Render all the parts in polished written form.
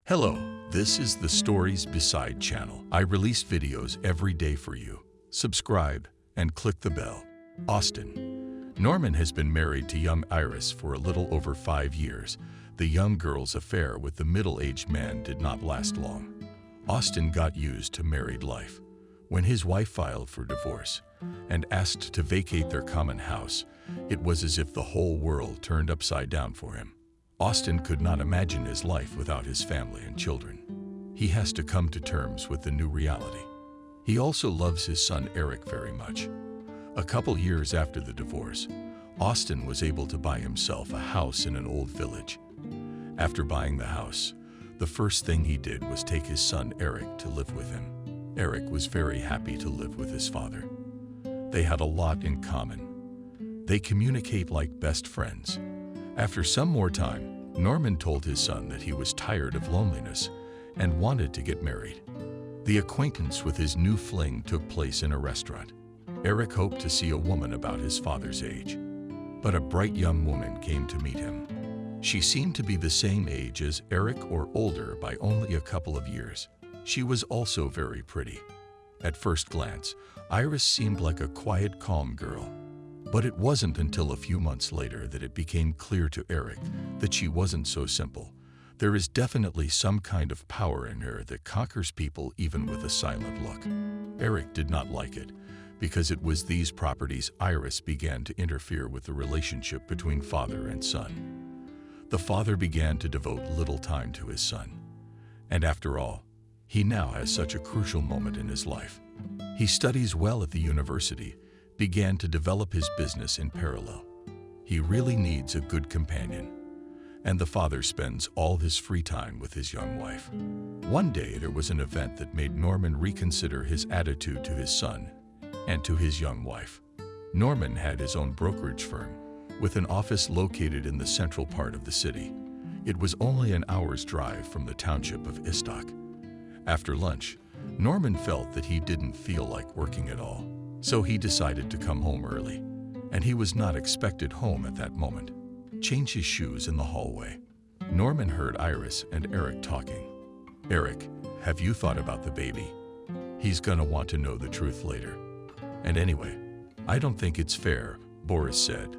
Hello, this is the Stories Beside channel. I release videos every day for you. Subscribe and click the bell. Austin. Norman has been married to young Iris for a little over 5 years. The young girl's affair with the middle-aged man did not last long. Austin got used to married life. When his wife filed for divorce and asked to vacate their common house, it was as if the whole world turned upside down for him. Austin could not imagine his life without his family and children. He has to come to terms with the new reality. He also loves his son Eric very much. A couple years after the divorce, Austin was able to buy himself a house in an old village. After buying the house, the first thing he did was take his son Eric to live with him. Eric was very happy to live with his father. They had a lot in common. They communicate like best friends. After some more time, Norman told his son that he was tired of loneliness and wanted to get married. The acquaintance with his new fling took place in a restaurant. Eric hoped to see a woman about his father's age, but a bright young woman came to meet him. She seemed to be the same age as Eric or older by only a couple of years. She was also very pretty. At first glance, Iris seemed like a quiet, calm girl. But it wasn't until a few months later that it became clear to Eric that she wasn't so simple. There is definitely some kind of power in her that conquers people even with a silent look. Eric did not like it, because it was these properties Iris began to interfere with the relationship between father and son. The father began to devote little time to his son. And after all, he now has such a crucial moment in his life. He studies well at the university, began to develop his business in parallel. He really needs a good companion, and the father spends all his free time with his young wife. One day there was an event that made Norman reconsider his attitude to his son and to his young wife. Norman had his own brokerage firm, with an office located in the central part of the city. It was only an hour's drive from the township of Istock. After lunch, Norman felt that he didn't feel like working at all. So he decided to come home early, and he was not expected home at that moment. Change his shoes in the hallway. Norman heard Iris and Eric talking. "Eric, have you thought about the baby? He's gonna want to know the truth later. And anyway, I don't think it's fair," Boris said.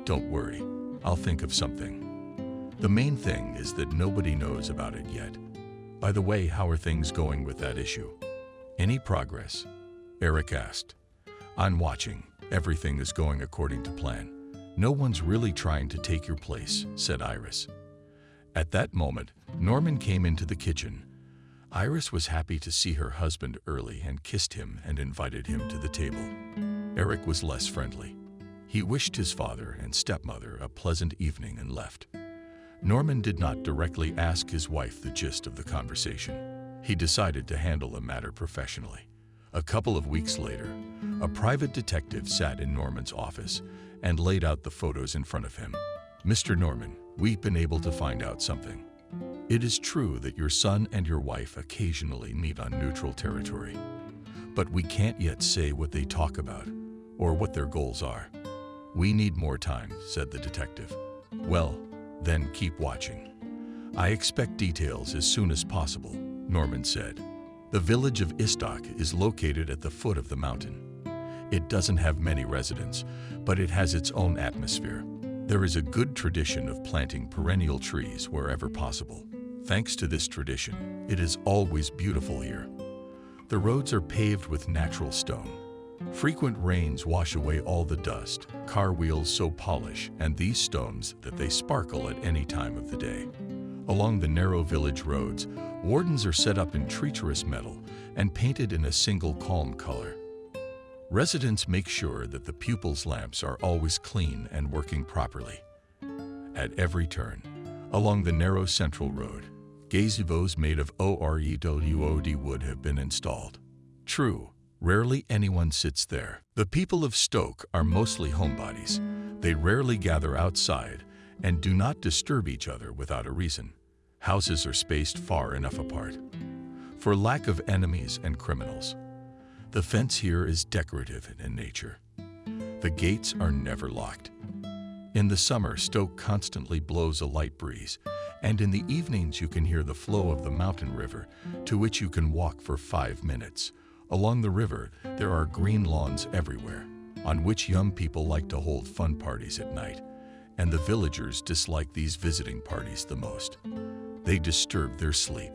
"Don't worry, I'll think of something. The main thing is that nobody knows about it yet. By the way, how are things going with that issue? Any progress?" Eric asked. "I'm watching. Everything is going according to plan. No one's really trying to take your place," said Iris. At that moment, Norman came into the kitchen. Iris was happy to see her husband early and kissed him and invited him to the table. Eric was less friendly. He wished his father and stepmother a pleasant evening and left. Norman did not directly ask his wife the gist of the conversation. He decided to handle the matter professionally. A couple of weeks later, a private detective sat in Norman's office and laid out the photos in front of him. "Mr. Norman, we've been able to find out something. It is true that your son and your wife occasionally meet on neutral territory, but we can't yet say what they talk about or what their goals are. We need more time," said the detective. "Well, then keep watching. I expect details as soon as possible," Norman said. The village of Istock is located at the foot of the mountain. It doesn't have many residents, but it has its own atmosphere. There is a good tradition of planting perennial trees wherever possible. Thanks to this tradition, it is always beautiful here. The roads are paved with natural stone. Frequent rains wash away all the dust, car wheels so polish and these stones that they sparkle at any time of the day. Along the narrow village roads, wardens are set up in treacherous metal and painted in a single calm color. Residents make sure that the pupils' lamps are always clean and working properly. At every turn, along the narrow central road, gazebos made of OREWOD wood have been installed. True, rarely anyone sits there. The people of Stoke are mostly homebodies. They rarely gather outside and do not disturb each other without a reason. Houses are spaced far enough apart for lack of enemies and criminals. The fence here is decorative in nature. The gates are never locked. In the summer, Stoke constantly blows a light breeze, And in the evenings you can hear the flow of the mountain river, to which you can walk for 5 minutes. Along the river, there are green lawns everywhere, on which young people like to hold fun parties at night, and the villagers dislike these visiting parties the most. They disturb their sleep.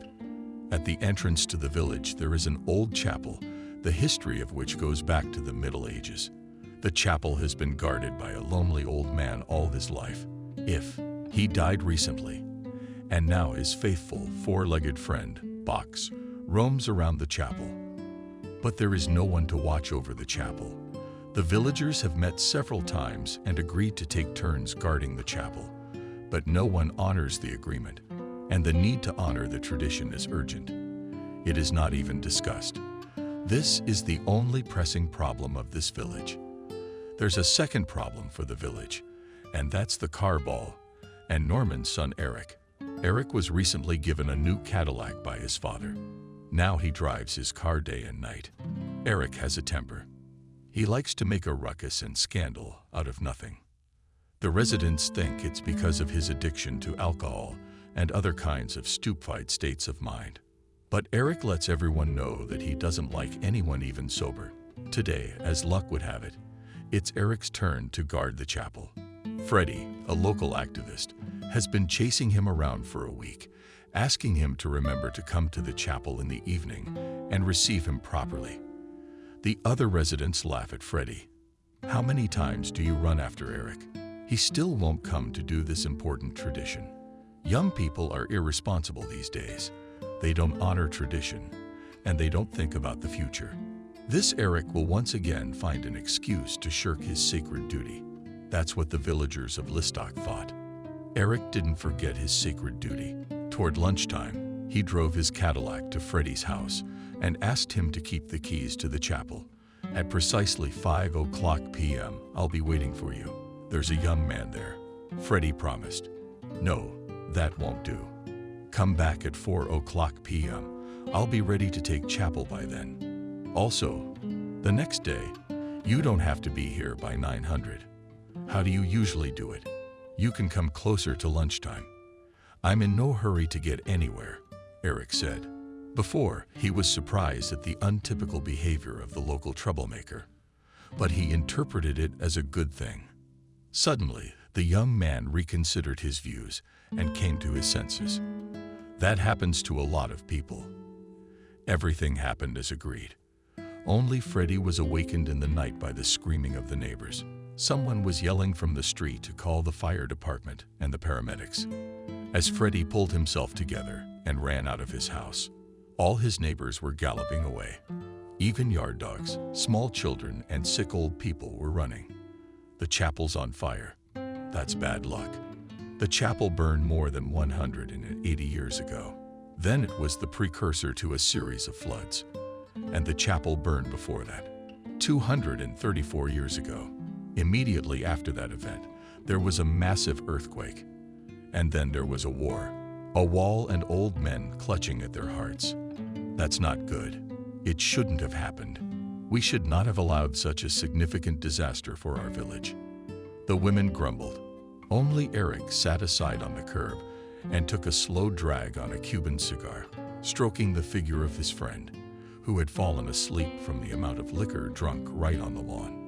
At the entrance to the village, there is an old chapel, the history of which goes back to the Middle Ages. The chapel has been guarded by a lonely old man all his life. He died recently, and now his faithful four-legged friend, Box, roams around the chapel. But there is no one to watch over the chapel. The villagers have met several times and agreed to take turns guarding the chapel, but no one honors the agreement, and the need to honor the tradition is urgent. It is not even discussed. This is the only pressing problem of this village. There's a second problem for the village, and that's the car ball, and Norman's son Eric. Eric was recently given a new Cadillac by his father. Now he drives his car day and night. Eric has a temper. He likes to make a ruckus and scandal out of nothing. The residents think it's because of his addiction to alcohol and other kinds of stupefied states of mind. But Eric lets everyone know that he doesn't like anyone even sober. Today, as luck would have it, it's Eric's turn to guard the chapel. Freddie, a local activist, has been chasing him around for a week, asking him to remember to come to the chapel in the evening and receive him properly. The other residents laugh at Freddie. How many times do you run after Eric? He still won't come to do this important tradition. Young people are irresponsible these days. They don't honor tradition, and they don't think about the future. This Eric will once again find an excuse to shirk his sacred duty. That's what the villagers of Listock thought. Eric didn't forget his sacred duty. Toward lunchtime, he drove his Cadillac to Freddie's house and asked him to keep the keys to the chapel. At precisely 5:00 p.m., I'll be waiting for you. There's a young man there, Freddie promised. No, that won't do. Come back at 4:00 p.m. I'll be ready to take chapel by then. Also, the next day, you don't have to be here by 900. How do you usually do it? You can come closer to lunchtime. I'm in no hurry to get anywhere, Eric said. Before, he was surprised at the untypical behavior of the local troublemaker, but he interpreted it as a good thing. Suddenly, the young man reconsidered his views and came to his senses. That happens to a lot of people. Everything happened as agreed. Only Freddie was awakened in the night by the screaming of the neighbors. Someone was yelling from the street to call the fire department and the paramedics. As Freddie pulled himself together and ran out of his house, all his neighbors were galloping away. Even yard dogs, small children, and sick old people were running. The chapel's on fire. That's bad luck. The chapel burned more than 180 years ago. Then it was the precursor to a series of floods. And the chapel burned before that, 234 years ago. Immediately after that event, there was a massive earthquake. And then there was a war. A wall and old men clutching at their hearts. That's not good. It shouldn't have happened. We should not have allowed such a significant disaster for our village. The women grumbled. Only Eric sat aside on the curb and took a slow drag on a Cuban cigar, stroking the figure of his friend, who had fallen asleep from the amount of liquor drunk right on the lawn.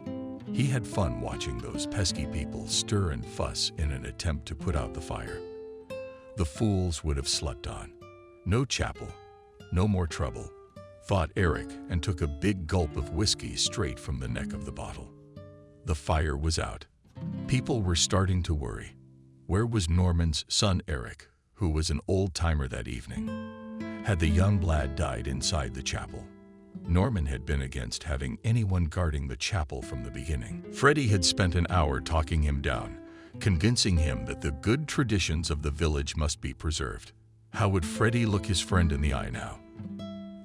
He had fun watching those pesky people stir and fuss in an attempt to put out the fire. The fools would have slept on. No chapel, no more trouble, thought Eric, and took a big gulp of whiskey straight from the neck of the bottle. The fire was out. People were starting to worry. Where was Norman's son Eric, who was an old-timer that evening? Had the young lad died inside the chapel? Norman had been against having anyone guarding the chapel from the beginning. Freddie had spent an hour talking him down, convincing him that the good traditions of the village must be preserved. How would Freddie look his friend in the eye now?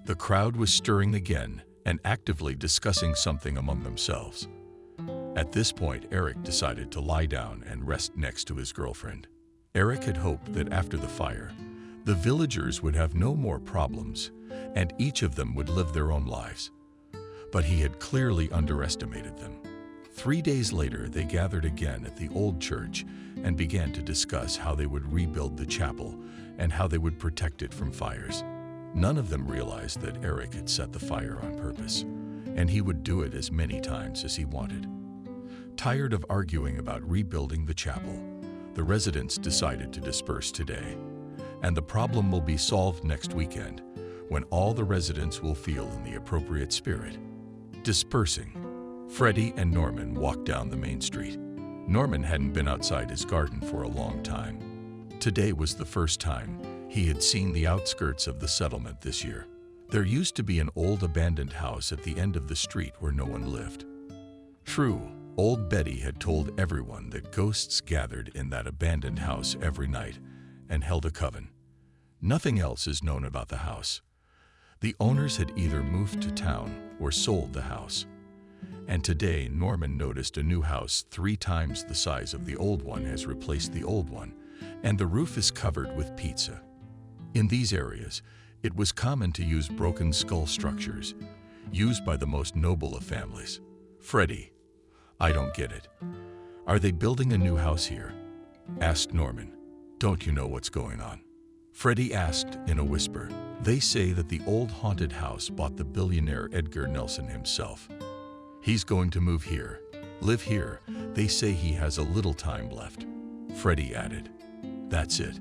The crowd was stirring again and actively discussing something among themselves. At this point, Eric decided to lie down and rest next to his girlfriend. Eric had hoped that after the fire, the villagers would have no more problems and each of them would live their own lives. But he had clearly underestimated them. 3 days later, they gathered again at the old church and began to discuss how they would rebuild the chapel and how they would protect it from fires. None of them realized that Eric had set the fire on purpose, and he would do it as many times as he wanted. Tired of arguing about rebuilding the chapel, the residents decided to disperse today, and the problem will be solved next weekend when all the residents will feel in the appropriate spirit. Dispersing. Freddie and Norman walked down the main street. Norman hadn't been outside his garden for a long time. Today was the first time he had seen the outskirts of the settlement this year. There used to be an old abandoned house at the end of the street where no one lived. True, old Betty had told everyone that ghosts gathered in that abandoned house every night and held a coven. Nothing else is known about the house. The owners had either moved to town or sold the house. And today, Norman noticed a new house 3 times the size of the old one has replaced the old one, and the roof is covered with pizza. In these areas, it was common to use broken skull structures, used by the most noble of families. Freddie, I don't get it. Are they building a new house here? Asked Norman. Don't you know what's going on? Freddie asked in a whisper. They say that the old haunted house bought the billionaire Edgar Nelson himself. He's going to move here, live here. They say he has a little time left. Freddie added. That's it.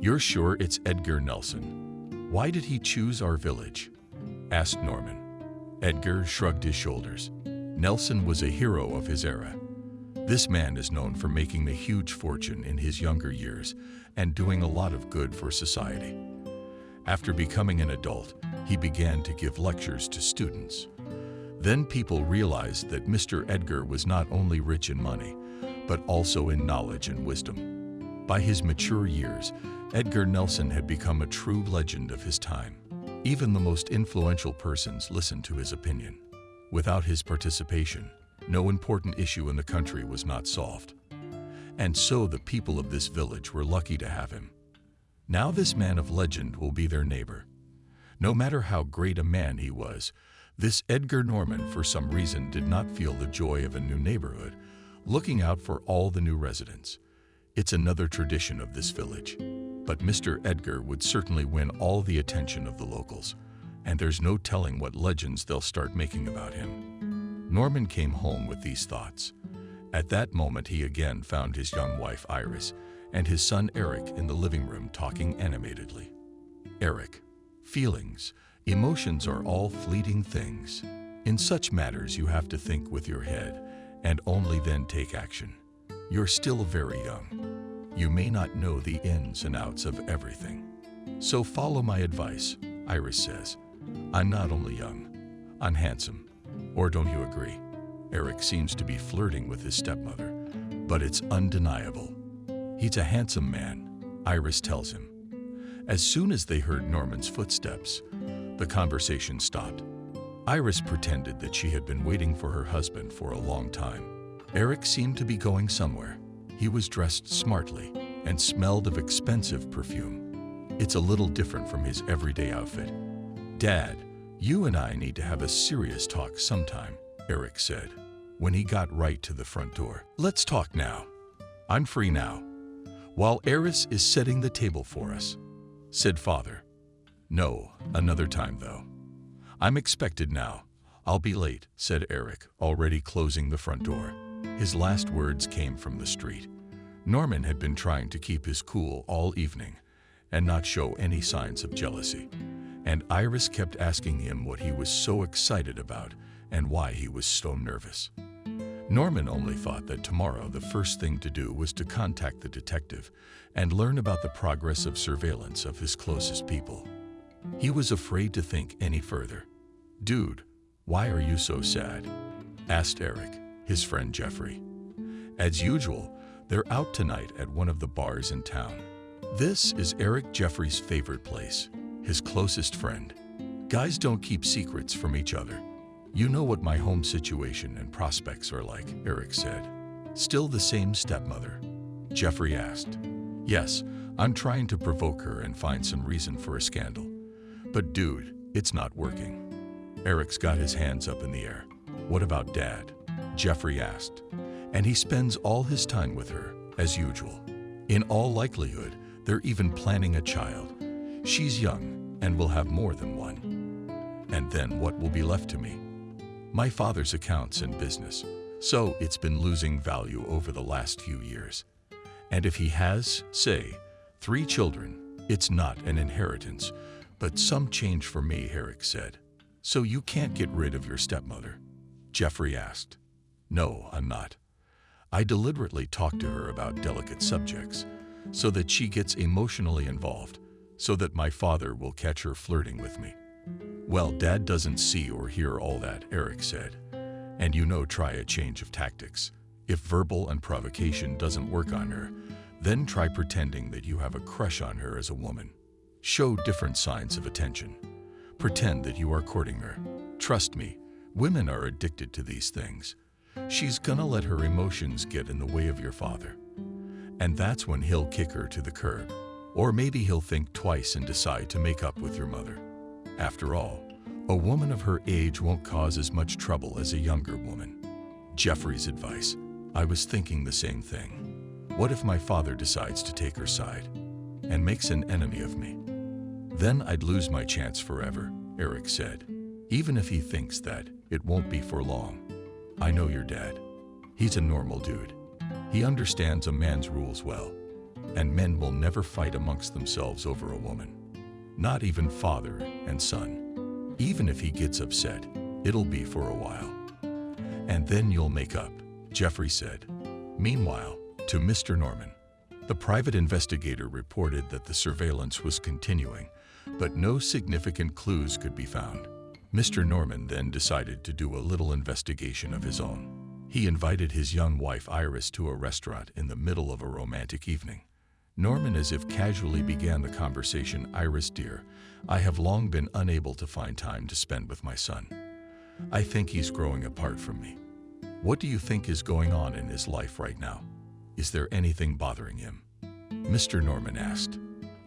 You're sure it's Edgar Nelson? Why did he choose our village? Asked Norman. Edgar shrugged his shoulders. Nelson was a hero of his era. This man is known for making a huge fortune in his younger years and doing a lot of good for society. After becoming an adult, he began to give lectures to students. Then people realized that Mr. Edgar was not only rich in money, but also in knowledge and wisdom. By his mature years, Edgar Nelson had become a true legend of his time. Even the most influential persons listened to his opinion. Without his participation, no important issue in the country was not solved. And so the people of this village were lucky to have him. Now this man of legend will be their neighbor. No matter how great a man he was, this Edgar Norman for some reason did not feel the joy of a new neighborhood, looking out for all the new residents. It's another tradition of this village. But Mr. Edgar would certainly win all the attention of the locals, and there's no telling what legends they'll start making about him. Norman came home with these thoughts. At that moment he again found his young wife Iris and his son Eric in the living room talking animatedly. Eric, feelings, emotions are all fleeting things. In such matters you have to think with your head and only then take action. You're still very young. You may not know the ins and outs of everything. So follow my advice, Iris says. I'm not only young, I'm handsome. Or don't you agree? Eric seems to be flirting with his stepmother, but it's undeniable. He's a handsome man, Iris tells him. As soon as they heard Norman's footsteps, the conversation stopped. Iris pretended that she had been waiting for her husband for a long time. Eric seemed to be going somewhere. He was dressed smartly and smelled of expensive perfume. It's a little different from his everyday outfit. Dad, you and I need to have a serious talk sometime, Eric said, when he got right to the front door. Let's talk now. I'm free now. While Iris is setting the table for us, said Father. No, another time though. I'm expected now. I'll be late, said Eric, already closing the front door. His last words came from the street. Norman had been trying to keep his cool all evening and not show any signs of jealousy. And Iris kept asking him what he was so excited about and why he was so nervous. Norman only thought that tomorrow the first thing to do was to contact the detective and learn about the progress of surveillance of his closest people. He was afraid to think any further. Dude, why are you so sad? Asked Eric, his friend Jeffrey. As usual, they're out tonight at one of the bars in town. This is Eric Jeffrey's favorite place, his closest friend. Guys don't keep secrets from each other. You know what my home situation and prospects are like, Eric said. Still the same stepmother? Jeffrey asked. Yes, I'm trying to provoke her and find some reason for a scandal. But dude, it's not working. Eric's got his hands up in the air. What about Dad? Jeffrey asked. And he spends all his time with her, as usual. In all likelihood, they're even planning a child. She's young and will have more than one. And then what will be left to me? My father's accounts and business. So it's been losing value over the last few years. And if he has, say, 3 children, it's not an inheritance, but some change for me, Herrick said. So you can't get rid of your stepmother? Jeffrey asked. No, I'm not. I deliberately talk to her about delicate subjects, so that she gets emotionally involved, so that my father will catch her flirting with me. Well, Dad doesn't see or hear all that, Eric said. And try a change of tactics. If verbal and provocation doesn't work on her, then try pretending that you have a crush on her as a woman. Show different signs of attention. Pretend that you are courting her. Trust me, women are addicted to these things. She's gonna let her emotions get in the way of your father. And that's when he'll kick her to the curb. Or maybe he'll think twice and decide to make up with your mother. After all, a woman of her age won't cause as much trouble as a younger woman. Jeffrey's advice. I was thinking the same thing. What if my father decides to take her side and makes an enemy of me? Then I'd lose my chance forever, Eric said. Even if he thinks that, it won't be for long. I know your dad. He's a normal dude. He understands a man's rules well. And men will never fight amongst themselves over a woman. Not even father and son. Even if he gets upset, it'll be for a while. And then you'll make up, Jeffrey said. Meanwhile, to Mr. Norman, the private investigator reported that the surveillance was continuing, but no significant clues could be found. Mr. Norman then decided to do a little investigation of his own. He invited his young wife Iris to a restaurant in the middle of a romantic evening. Norman as if casually began the conversation, Iris dear, I have long been unable to find time to spend with my son. I think he's growing apart from me. What do you think is going on in his life right now? Is there anything bothering him? Mr. Norman asked.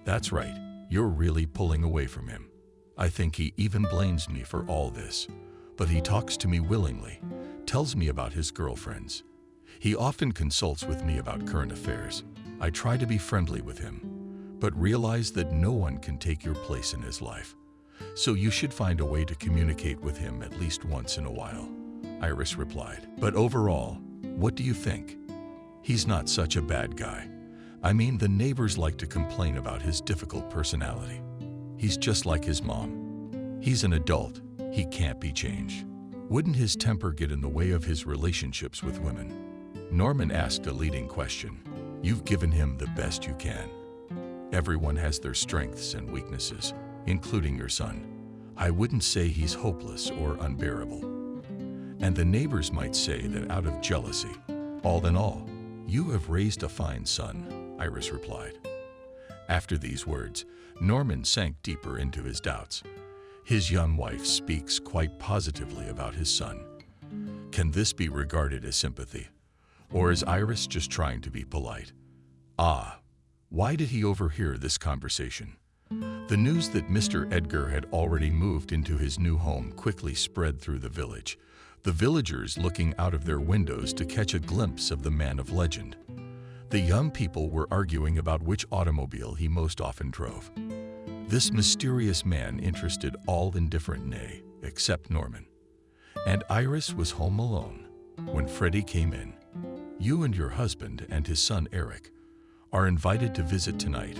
That's right, you're really pulling away from him. I think he even blames me for all this, but he talks to me willingly, tells me about his girlfriends. He often consults with me about current affairs. I try to be friendly with him, but realize that no one can take your place in his life. So you should find a way to communicate with him at least once in a while, Iris replied. But overall, what do you think? He's not such a bad guy. I mean, the neighbors like to complain about his difficult personality. He's just like his mom. He's an adult. He can't be changed. Wouldn't his temper get in the way of his relationships with women? Norman asked a leading question. You've given him the best you can. Everyone has their strengths and weaknesses, including your son. I wouldn't say he's hopeless or unbearable. And the neighbors might say that out of jealousy. All in all, you have raised a fine son, Iris replied. After these words, Norman sank deeper into his doubts. His young wife speaks quite positively about his son. Can this be regarded as sympathy? Or is Iris just trying to be polite? Why did he overhear this conversation? The news that Mr. Edgar had already moved into his new home quickly spread through the village, the villagers looking out of their windows to catch a glimpse of the man of legend. The young people were arguing about which automobile he most often drove. This mysterious man interested all indifferent nay, except Norman. And Iris was home alone when Freddie came in. You and your husband and his son Eric are invited to visit tonight,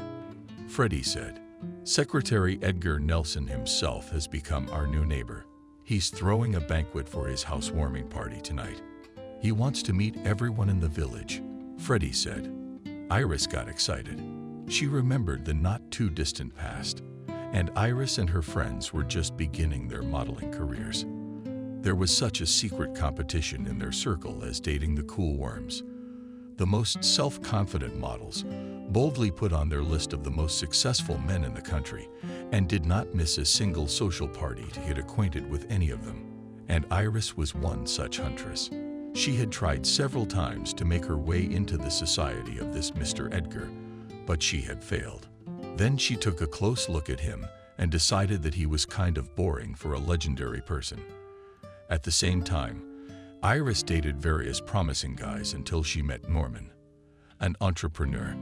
Freddie said. Secretary Edgar Nelson himself has become our new neighbor. He's throwing a banquet for his housewarming party tonight. He wants to meet everyone in the village, Freddie said. Iris got excited. She remembered the not-too-distant past, and Iris and her friends were just beginning their modeling careers. There was such a secret competition in their circle as dating the cool worms. The most self-confident models boldly put on their list of the most successful men in the country and did not miss a single social party to get acquainted with any of them. And Iris was one such huntress. She had tried several times to make her way into the society of this Mr. Edgar, but she had failed. Then she took a close look at him and decided that he was kind of boring for a legendary person. At the same time, Iris dated various promising guys until she met Norman, an entrepreneur.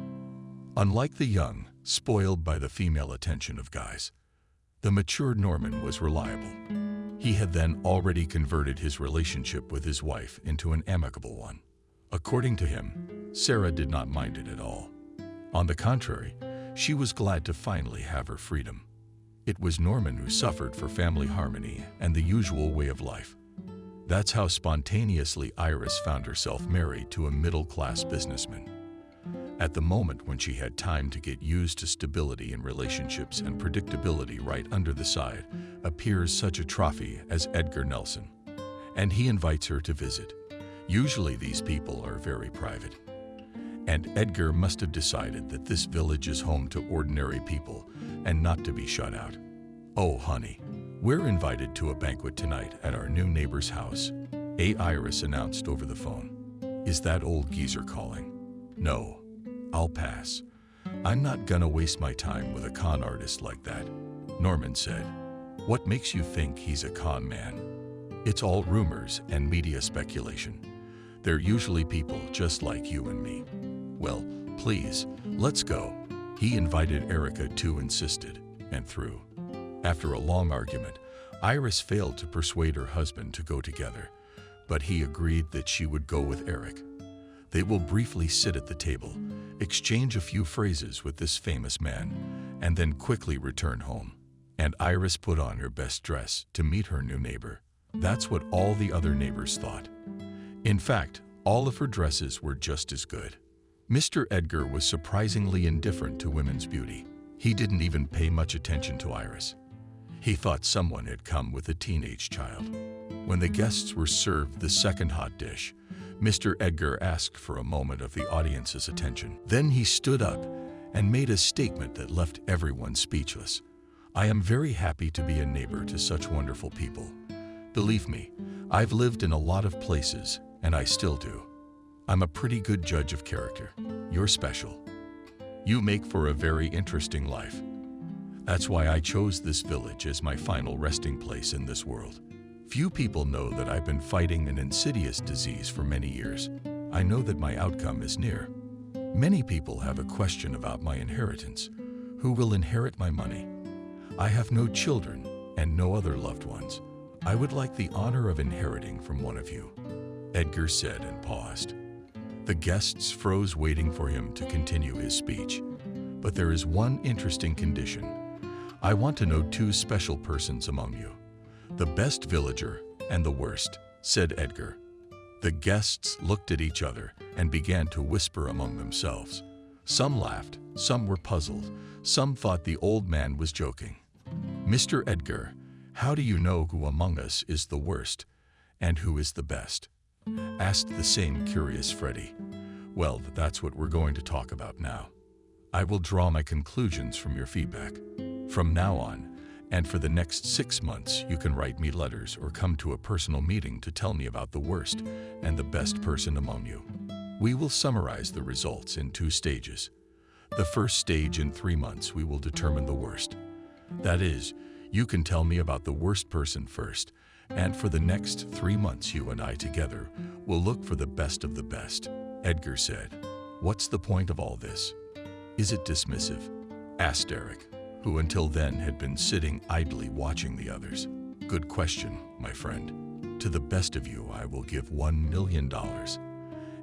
Unlike the young, spoiled by the female attention of guys, the mature Norman was reliable. He had then already converted his relationship with his wife into an amicable one. According to him, Sarah did not mind it at all. On the contrary, she was glad to finally have her freedom. It was Norman who suffered for family harmony and the usual way of life. That's how spontaneously Iris found herself married to a middle-class businessman. At the moment when she had time to get used to stability in relationships and predictability, right under the side appears such a trophy as Edgar Nelson, and he invites her to visit. Usually these people are very private, and Edgar must have decided that this village is home to ordinary people and not to be shut out. "Oh, honey, we're invited to a banquet tonight at our new neighbor's house," Iris announced over the phone. "Is that old geezer calling?" "No, I'll pass. I'm not gonna waste my time with a con artist like that," Norman said. "What makes you think he's a con man?" "It's all rumors and media speculation. They're usually people just like you and me." "Well, please, let's go." He invited Erica too, insisted, and through. After a long argument, Iris failed to persuade her husband to go together, but he agreed that she would go with Eric. They will briefly sit at the table, exchange a few phrases with this famous man, and then quickly return home. And Iris put on her best dress to meet her new neighbor. That's what all the other neighbors thought. In fact, all of her dresses were just as good. Mr. Edgar was surprisingly indifferent to women's beauty. He didn't even pay much attention to Iris. He thought someone had come with a teenage child. When the guests were served the second hot dish, Mr. Edgar asked for a moment of the audience's attention. Then he stood up and made a statement that left everyone speechless. "I am very happy to be a neighbor to such wonderful people. Believe me, I've lived in a lot of places, and I still do. I'm a pretty good judge of character. You're special. You make for a very interesting life. That's why I chose this village as my final resting place in this world. Few people know that I've been fighting an insidious disease for many years. I know that my outcome is near. Many people have a question about my inheritance. Who will inherit my money? I have no children and no other loved ones. I would like the honor of inheriting from one of you," Edgar said and paused. The guests froze, waiting for him to continue his speech. "But there is one interesting condition. I want to know two special persons among you. The best villager and the worst," said Edgar. The guests looked at each other and began to whisper among themselves. Some laughed, some were puzzled, some thought the old man was joking. "Mr. Edgar, how do you know who among us is the worst and who is the best?" asked the same curious Freddie. "Well, that's what we're going to talk about now. I will draw my conclusions from your feedback. From now on, and for the next 6 months, you can write me letters or come to a personal meeting to tell me about the worst and the best person among you. We will summarize the results in 2 stages. The first stage, in 3 months, we will determine the worst. That is, you can tell me about the worst person first, and for the next 3 months, you and I together will look for the best of the best," Edgar said. "What's the point of all this? Is it dismissive?" asked Eric, who until then had been sitting idly watching the others. "Good question, my friend. To the best of you, I will give $1 million,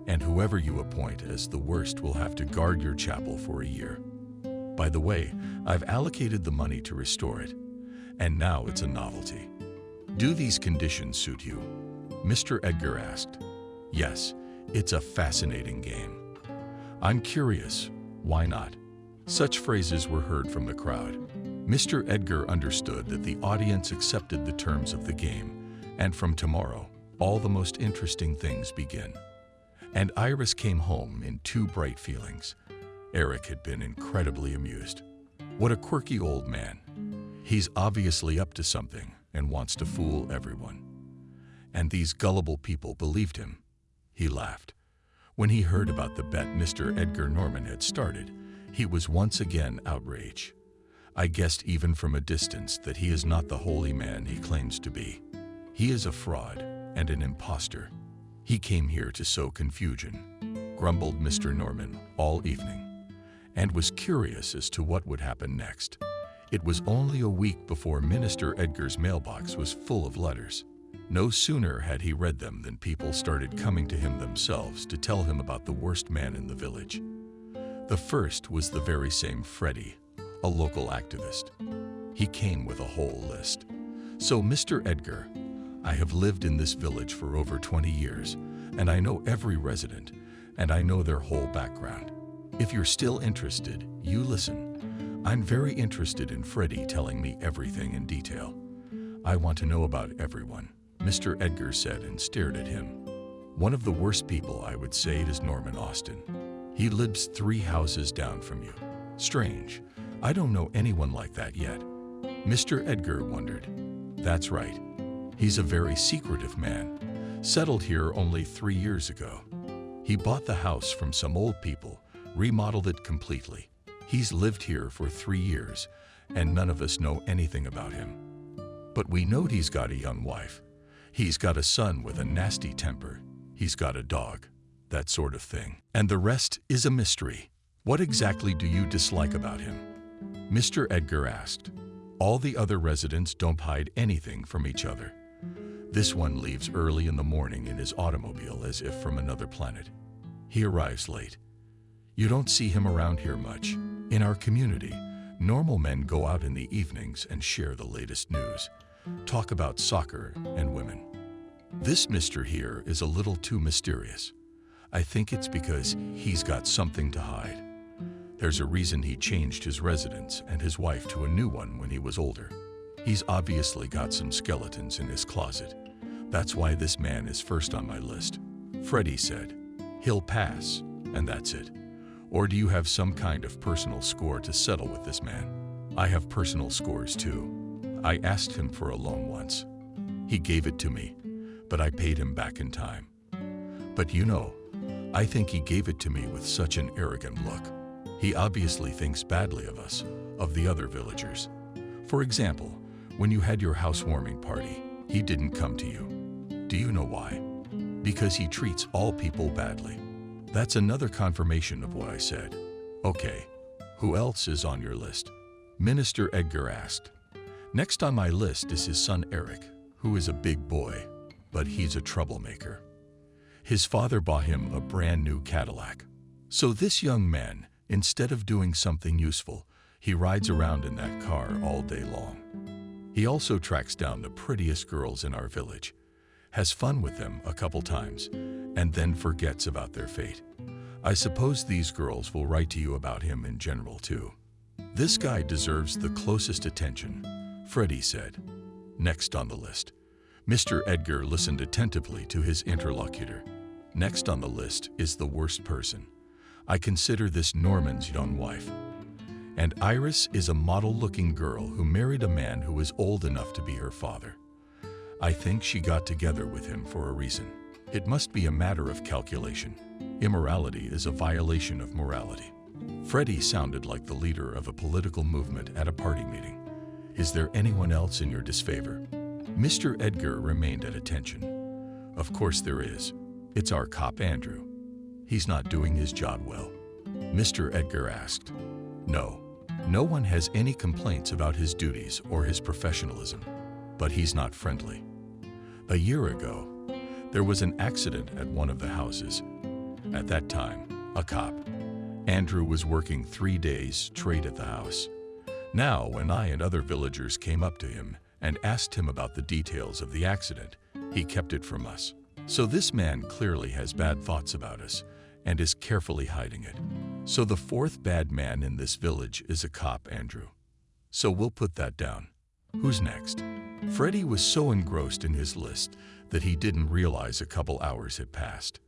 and whoever you appoint as the worst will have to guard your chapel for a year. By the way, I've allocated the money to restore it, and now it's a novelty. Do these conditions suit you?" Mr. Edgar asked. "Yes, it's a fascinating game." "I'm curious. Why not?" Such phrases were heard from the crowd. Mr. Edgar understood that the audience accepted the terms of the game, and from tomorrow, all the most interesting things begin. And Iris came home in 2 bright feelings. Eric had been incredibly amused. What a quirky old man. He's obviously up to something and wants to fool everyone. And these gullible people believed him. He laughed. When he heard about the bet Mr. Edgar Norman had started, he was once again outraged. "I guessed even from a distance that he is not the holy man he claims to be. He is a fraud and an imposter," He came here to sow confusion, grumbled Mr. Norman all evening, and was curious as to what would happen next. It was only a week before Minister Edgar's mailbox was full of letters. No sooner had he read them than people started coming to him themselves to tell him about the worst man in the village. The first was the very same Freddie, a local activist. He came with a whole list. So, Mr. Edgar, I have lived in this village for over 20 years, and I know every resident, and I know their whole background. If you're still interested, you listen. I'm very interested in Freddie telling me everything in detail. I want to know about everyone, Mr. Edgar said and stared at him. One of the worst people, I would say, is Norman Austin. He lives 3 houses down from you. Strange. I don't know anyone like that yet. Mr. Edgar wondered. That's right. He's a very secretive man. Settled here only 3 years ago. He bought the house from some old people, remodeled it completely. He's lived here for 3 years, and none of us know anything about him. But we know he's got a young wife. He's got a son with a nasty temper. He's got a dog. That sort of thing. And the rest is a mystery. What exactly do you dislike about him? Mr. Edgar asked. All the other residents don't hide anything from each other. This one leaves early in the morning in his automobile as if from another planet. He arrives late. You don't see him around here much. In our community, normal men go out in the evenings and share the latest news, talk about soccer and women. This Mr. here is a little too mysterious. I think it's because he's got something to hide. There's a reason he changed his residence and his wife to a new one when he was older. He's obviously got some skeletons in his closet. That's why this man is first on my list. Freddie said. He'll pass, and that's it. Or do you have some kind of personal score to settle with this man? I have personal scores too. I asked him for a loan once. He gave it to me, but I paid him back in time. But you know, I think he gave it to me with such an arrogant look. He obviously thinks badly of us, of the other villagers. For example, when you had your housewarming party, he didn't come to you. Do you know why? Because he treats all people badly. That's another confirmation of what I said. Okay, who else is on your list? Minister Edgar asked. Next on my list is his son Eric, who is a big boy, but he's a troublemaker. His father bought him a brand new Cadillac. So this young man, instead of doing something useful, he rides around in that car all day long. He also tracks down the prettiest girls in our village, has fun with them a couple times, and then forgets about their fate. I suppose these girls will write to you about him in general too. This guy deserves the closest attention, Freddie said. Next on the list. Mr. Edgar listened attentively to his interlocutor. Next on the list is the worst person. I consider this Norman's young wife. And Iris is a model-looking girl who married a man who was old enough to be her father. I think she got together with him for a reason. It must be a matter of calculation. Immorality is a violation of morality. Freddie sounded like the leader of a political movement at a party meeting. Is there anyone else in your disfavor? Mr. Edgar remained at attention. Of course there is. It's our cop Andrew. He's not doing his job well. Mr. Edgar asked. No one has any complaints about his duties or his professionalism, but he's not friendly. A year ago, there was an accident at one of the houses. At that time, a cop, Andrew, was working 3 days straight at the house. Now, when I and other villagers came up to him and asked him about the details of the accident, he kept it from us. So this man clearly has bad thoughts about us and is carefully hiding it. So the 4th bad man in this village is a cop, Andrew. So we'll put that down. Who's next? Freddie was so engrossed in his list that he didn't realize a couple hours had passed.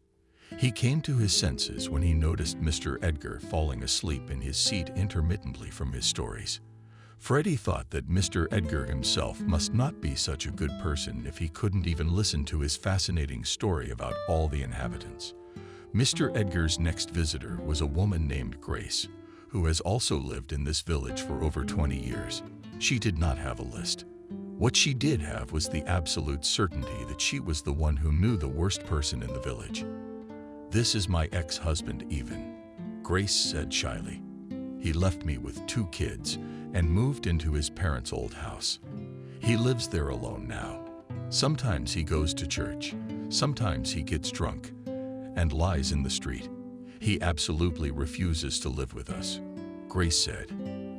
He came to his senses when he noticed Mr. Edgar falling asleep in his seat intermittently from his stories. Freddie thought that Mr. Edgar himself must not be such a good person if he couldn't even listen to his fascinating story about all the inhabitants. Mr. Edgar's next visitor was a woman named Grace, who has also lived in this village for over 20 years. She did not have a list. What she did have was the absolute certainty that she was the one who knew the worst person in the village. "This is my ex-husband, Ivan," Grace said shyly. "He left me with 2 kids and moved into his parents' old house. He lives there alone now. Sometimes he goes to church, sometimes he gets drunk and lies in the street. He absolutely refuses to live with us," Grace said.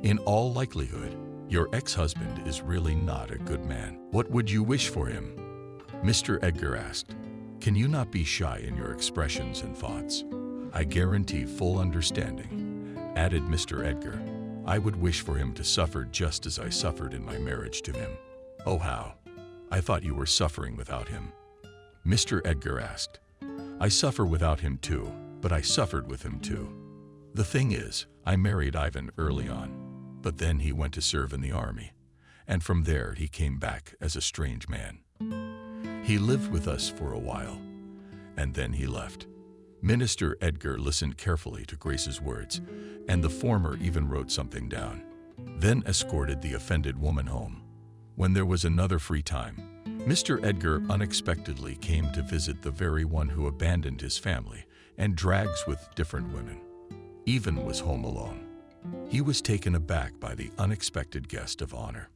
"In all likelihood, your ex-husband is really not a good man. What would you wish for him?" Mr. Edgar asked. "Can you not be shy in your expressions and thoughts? I guarantee full understanding," added Mr. Edgar. "I would wish for him to suffer just as I suffered in my marriage to him." "Oh, how? I thought you were suffering without him," Mr. Edgar asked. "I suffer without him too, but I suffered with him too. The thing is, I married Ivan early on, but then he went to serve in the army, and from there he came back as a strange man. He lived with us for a while, and then he left." Minister Edgar listened carefully to Grace's words, and the former even wrote something down, then escorted the offended woman home. When there was another free time, Mr. Edgar unexpectedly came to visit the very one who abandoned his family and drags with different women. Ivan was home alone. He was taken aback by the unexpected guest of honor.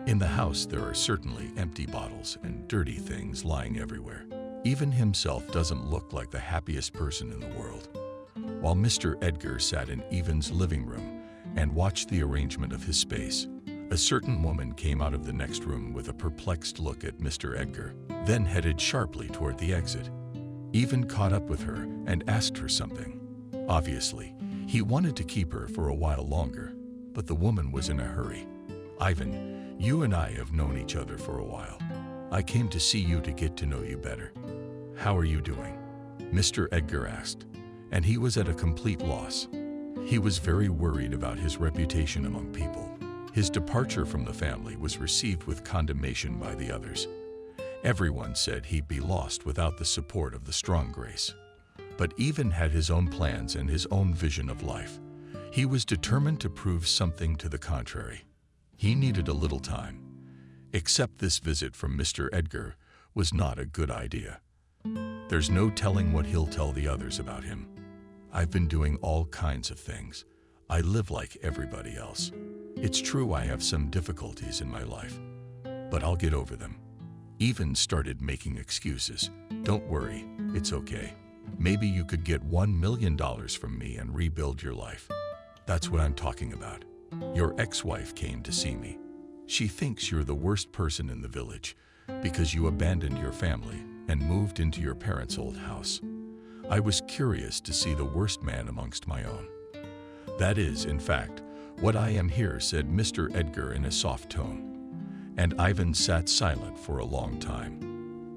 In the house there are certainly empty bottles and dirty things lying everywhere. Ivan himself doesn't look like the happiest person in the world. While Mr. Edgar sat in Ivan's living room and watched the arrangement of his space, a certain woman came out of the next room with a perplexed look at Mr. Edgar, then headed sharply toward the exit. Ivan caught up with her and asked her something. Obviously, he wanted to keep her for a while longer, but the woman was in a hurry. "Ivan, you and I have known each other for a while. I came to see you to get to know you better. How are you doing?" Mr. Edgar asked, and he was at a complete loss. He was very worried about his reputation among people. His departure from the family was received with condemnation by the others. Everyone said he'd be lost without the support of the strong Grace. But Ivan had his own plans and his own vision of life. He was determined to prove something to the contrary. He needed a little time. Except this visit from Mr. Edgar was not a good idea. There's no telling what he'll tell the others about him. "I've been doing all kinds of things. I live like everybody else. It's true I have some difficulties in my life, but I'll get over them." Ivan started making excuses. "Don't worry, it's okay. Maybe you could get $1 million from me and rebuild your life. That's what I'm talking about. Your ex-wife came to see me. She thinks you're the worst person in the village because you abandoned your family and moved into your parents' old house. I was curious to see the worst man amongst my own. That is, in fact, what I am here," said Mr. Edgar in a soft tone. And Ivan sat silent for a long time.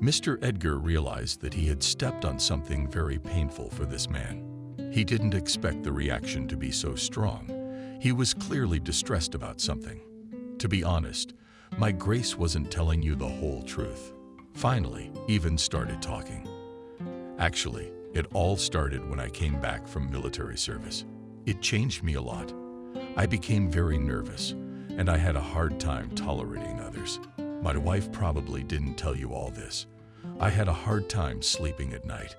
Mr. Edgar realized that he had stepped on something very painful for this man. He didn't expect the reaction to be so strong. He was clearly distressed about something. "To be honest, my Grace wasn't telling you the whole truth." Finally, Ivan started talking. "Actually, it all started when I came back from military service. It changed me a lot. I became very nervous, and I had a hard time tolerating others. My wife probably didn't tell you all this. I had a hard time sleeping at night.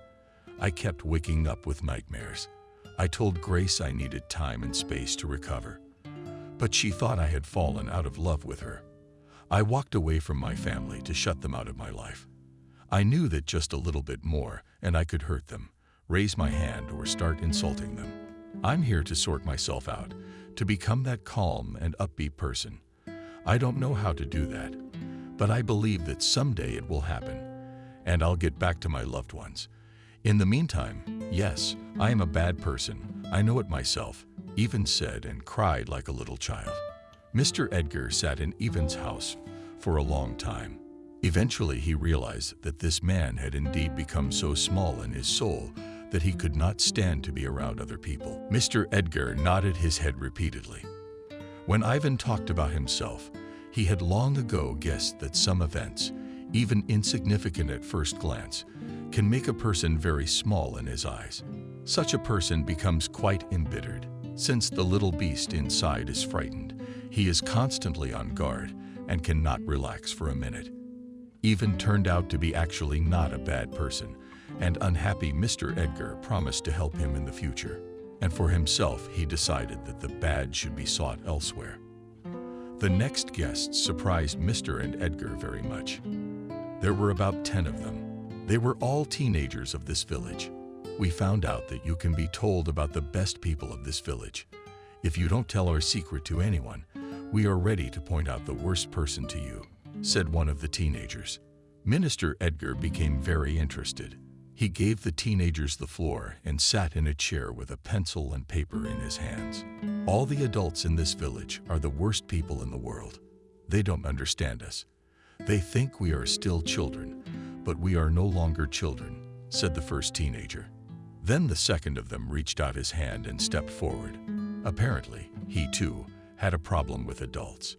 I kept waking up with nightmares. I told Grace I needed time and space to recover, but she thought I had fallen out of love with her. I walked away from my family to shut them out of my life. I knew that just a little bit more and I could hurt them, raise my hand, or start insulting them. I'm here to sort myself out, to become that calm and upbeat person. I don't know how to do that, but I believe that someday it will happen, and I'll get back to my loved ones. In the meantime, yes, I am a bad person. I know it myself," Ivan said and cried like a little child. Mr. Edgar sat in Ivan's house for a long time. Eventually, he realized that this man had indeed become so small in his soul that he could not stand to be around other people. Mr. Edgar nodded his head repeatedly. When Ivan talked about himself, he had long ago guessed that some events, even insignificant at first glance, can make a person very small in his eyes. Such a person becomes quite embittered. Since the little beast inside is frightened, he is constantly on guard, and cannot relax for a minute. Even turned out to be actually not a bad person, and unhappy Mr. Edgar promised to help him in the future. And for himself, he decided that the bad should be sought elsewhere. The next guests surprised Mr. and Edgar very much. There were about 10 of them. They were all teenagers of this village. We found out that you can be told about the best people of this village. If you don't tell our secret to anyone, we are ready to point out the worst person to you, said one of the teenagers. Minister Edgar became very interested. He gave the teenagers the floor and sat in a chair with a pencil and paper in his hands. All the adults in this village are the worst people in the world. They don't understand us. They think we are still children, but we are no longer children, said the first teenager. Then the second of them reached out his hand and stepped forward. Apparently, he too had a problem with adults.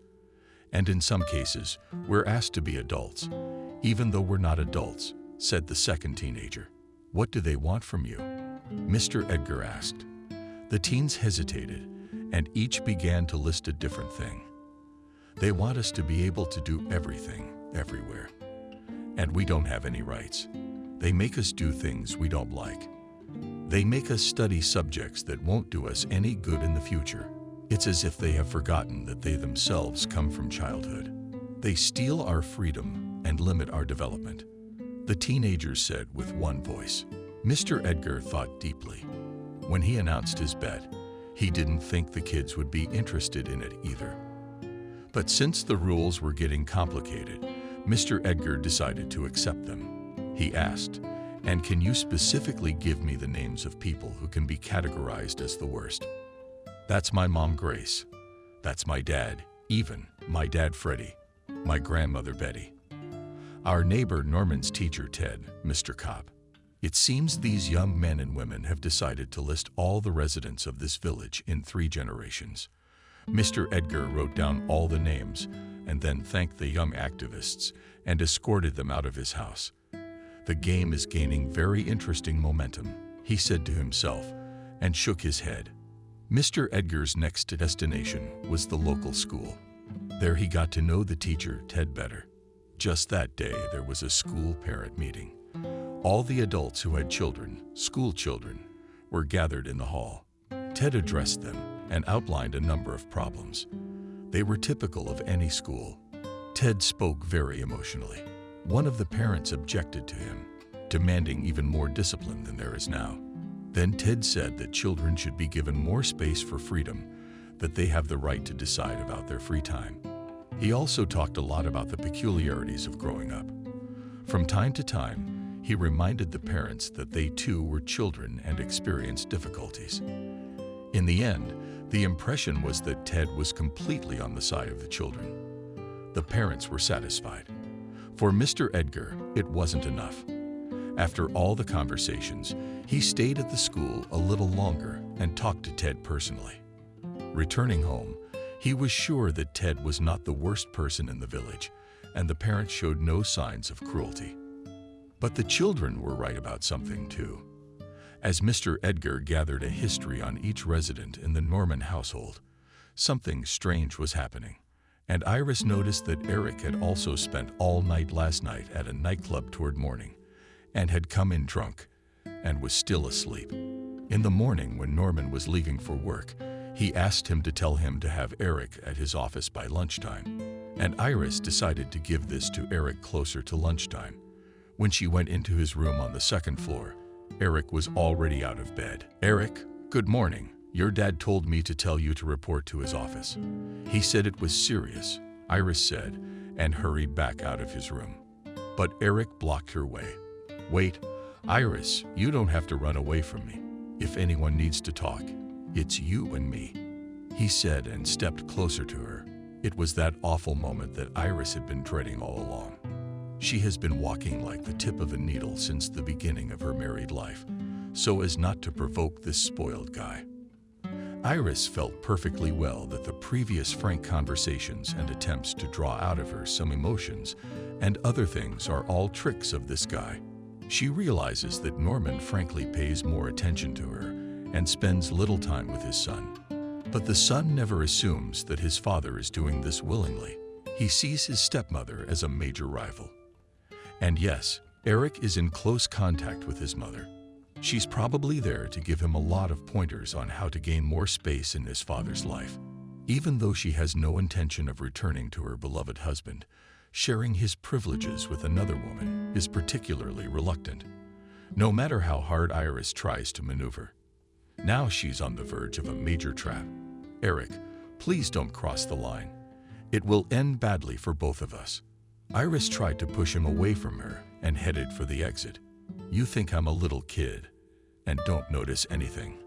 And in some cases, we're asked to be adults, even though we're not adults, said the second teenager. What do they want from you? Mr. Edgar asked. The teens hesitated, and each began to list a different thing. They want us to be able to do everything, everywhere. And we don't have any rights. They make us do things we don't like. They make us study subjects that won't do us any good in the future. It's as if they have forgotten that they themselves come from childhood. They steal our freedom and limit our development, the teenagers said with one voice. Mr. Edgar thought deeply. When he announced his bet, he didn't think the kids would be interested in it either. But since the rules were getting complicated, Mr. Edgar decided to accept them. He asked, "And can you specifically give me the names of people who can be categorized as the worst?" That's my mom, Grace. That's my dad, Evan, my dad, Freddie, my grandmother, Betty. Our neighbor, Norman's teacher, Ted, Mr. Kopp. It seems these young men and women have decided to list all the residents of this village in 3 generations. Mr. Edgar wrote down all the names and then thanked the young activists and escorted them out of his house. The game is gaining very interesting momentum, he said to himself, and shook his head. Mr. Edgar's next destination was the local school. There he got to know the teacher, Ted, better. Just that day, there was a school parent meeting. All the adults who had children, school children, were gathered in the hall. Ted addressed them and outlined a number of problems. They were typical of any school. Ted spoke very emotionally. One of the parents objected to him, demanding even more discipline than there is now. Then Ted said that children should be given more space for freedom, that they have the right to decide about their free time. He also talked a lot about the peculiarities of growing up. From time to time, he reminded the parents that they too were children and experienced difficulties. In the end, the impression was that Ted was completely on the side of the children. The parents were satisfied. For Mr. Edgar, it wasn't enough. After all the conversations, he stayed at the school a little longer and talked to Ted personally. Returning home, he was sure that Ted was not the worst person in the village, and the parents showed no signs of cruelty. But the children were right about something too. As Mr. Edgar gathered a history on each resident in the Norman household, something strange was happening, and Iris noticed that Eric had also spent all night last night at a nightclub toward morning, and had come in drunk, and was still asleep. In the morning, when Norman was leaving for work, he asked him to tell him to have Eric at his office by lunchtime, and Iris decided to give this to Eric closer to lunchtime. When she went into his room on the 2nd floor, Eric was already out of bed. "Eric, good morning. Your dad told me to tell you to report to his office. He said it was serious," Iris said, and hurried back out of his room. But Eric blocked her way. "Wait, Iris, you don't have to run away from me. If anyone needs to talk, it's you and me," he said and stepped closer to her. It was that awful moment that Iris had been dreading all along. She has been walking like the tip of a needle since the beginning of her married life, so as not to provoke this spoiled guy. Iris felt perfectly well that the previous frank conversations and attempts to draw out of her some emotions and other things are all tricks of this guy. She realizes that Norman frankly pays more attention to her and spends little time with his son. But the son never assumes that his father is doing this willingly. He sees his stepmother as a major rival. And yes, Eric is in close contact with his mother. She's probably there to give him a lot of pointers on how to gain more space in his father's life. Even though she has no intention of returning to her beloved husband, sharing his privileges with another woman is particularly reluctant, no matter how hard Iris tries to maneuver. Now she's on the verge of a major trap. Eric, please don't cross the line. It will end badly for both of us. Iris tried to push him away from her and headed for the exit. You think I'm a little kid and don't notice anything.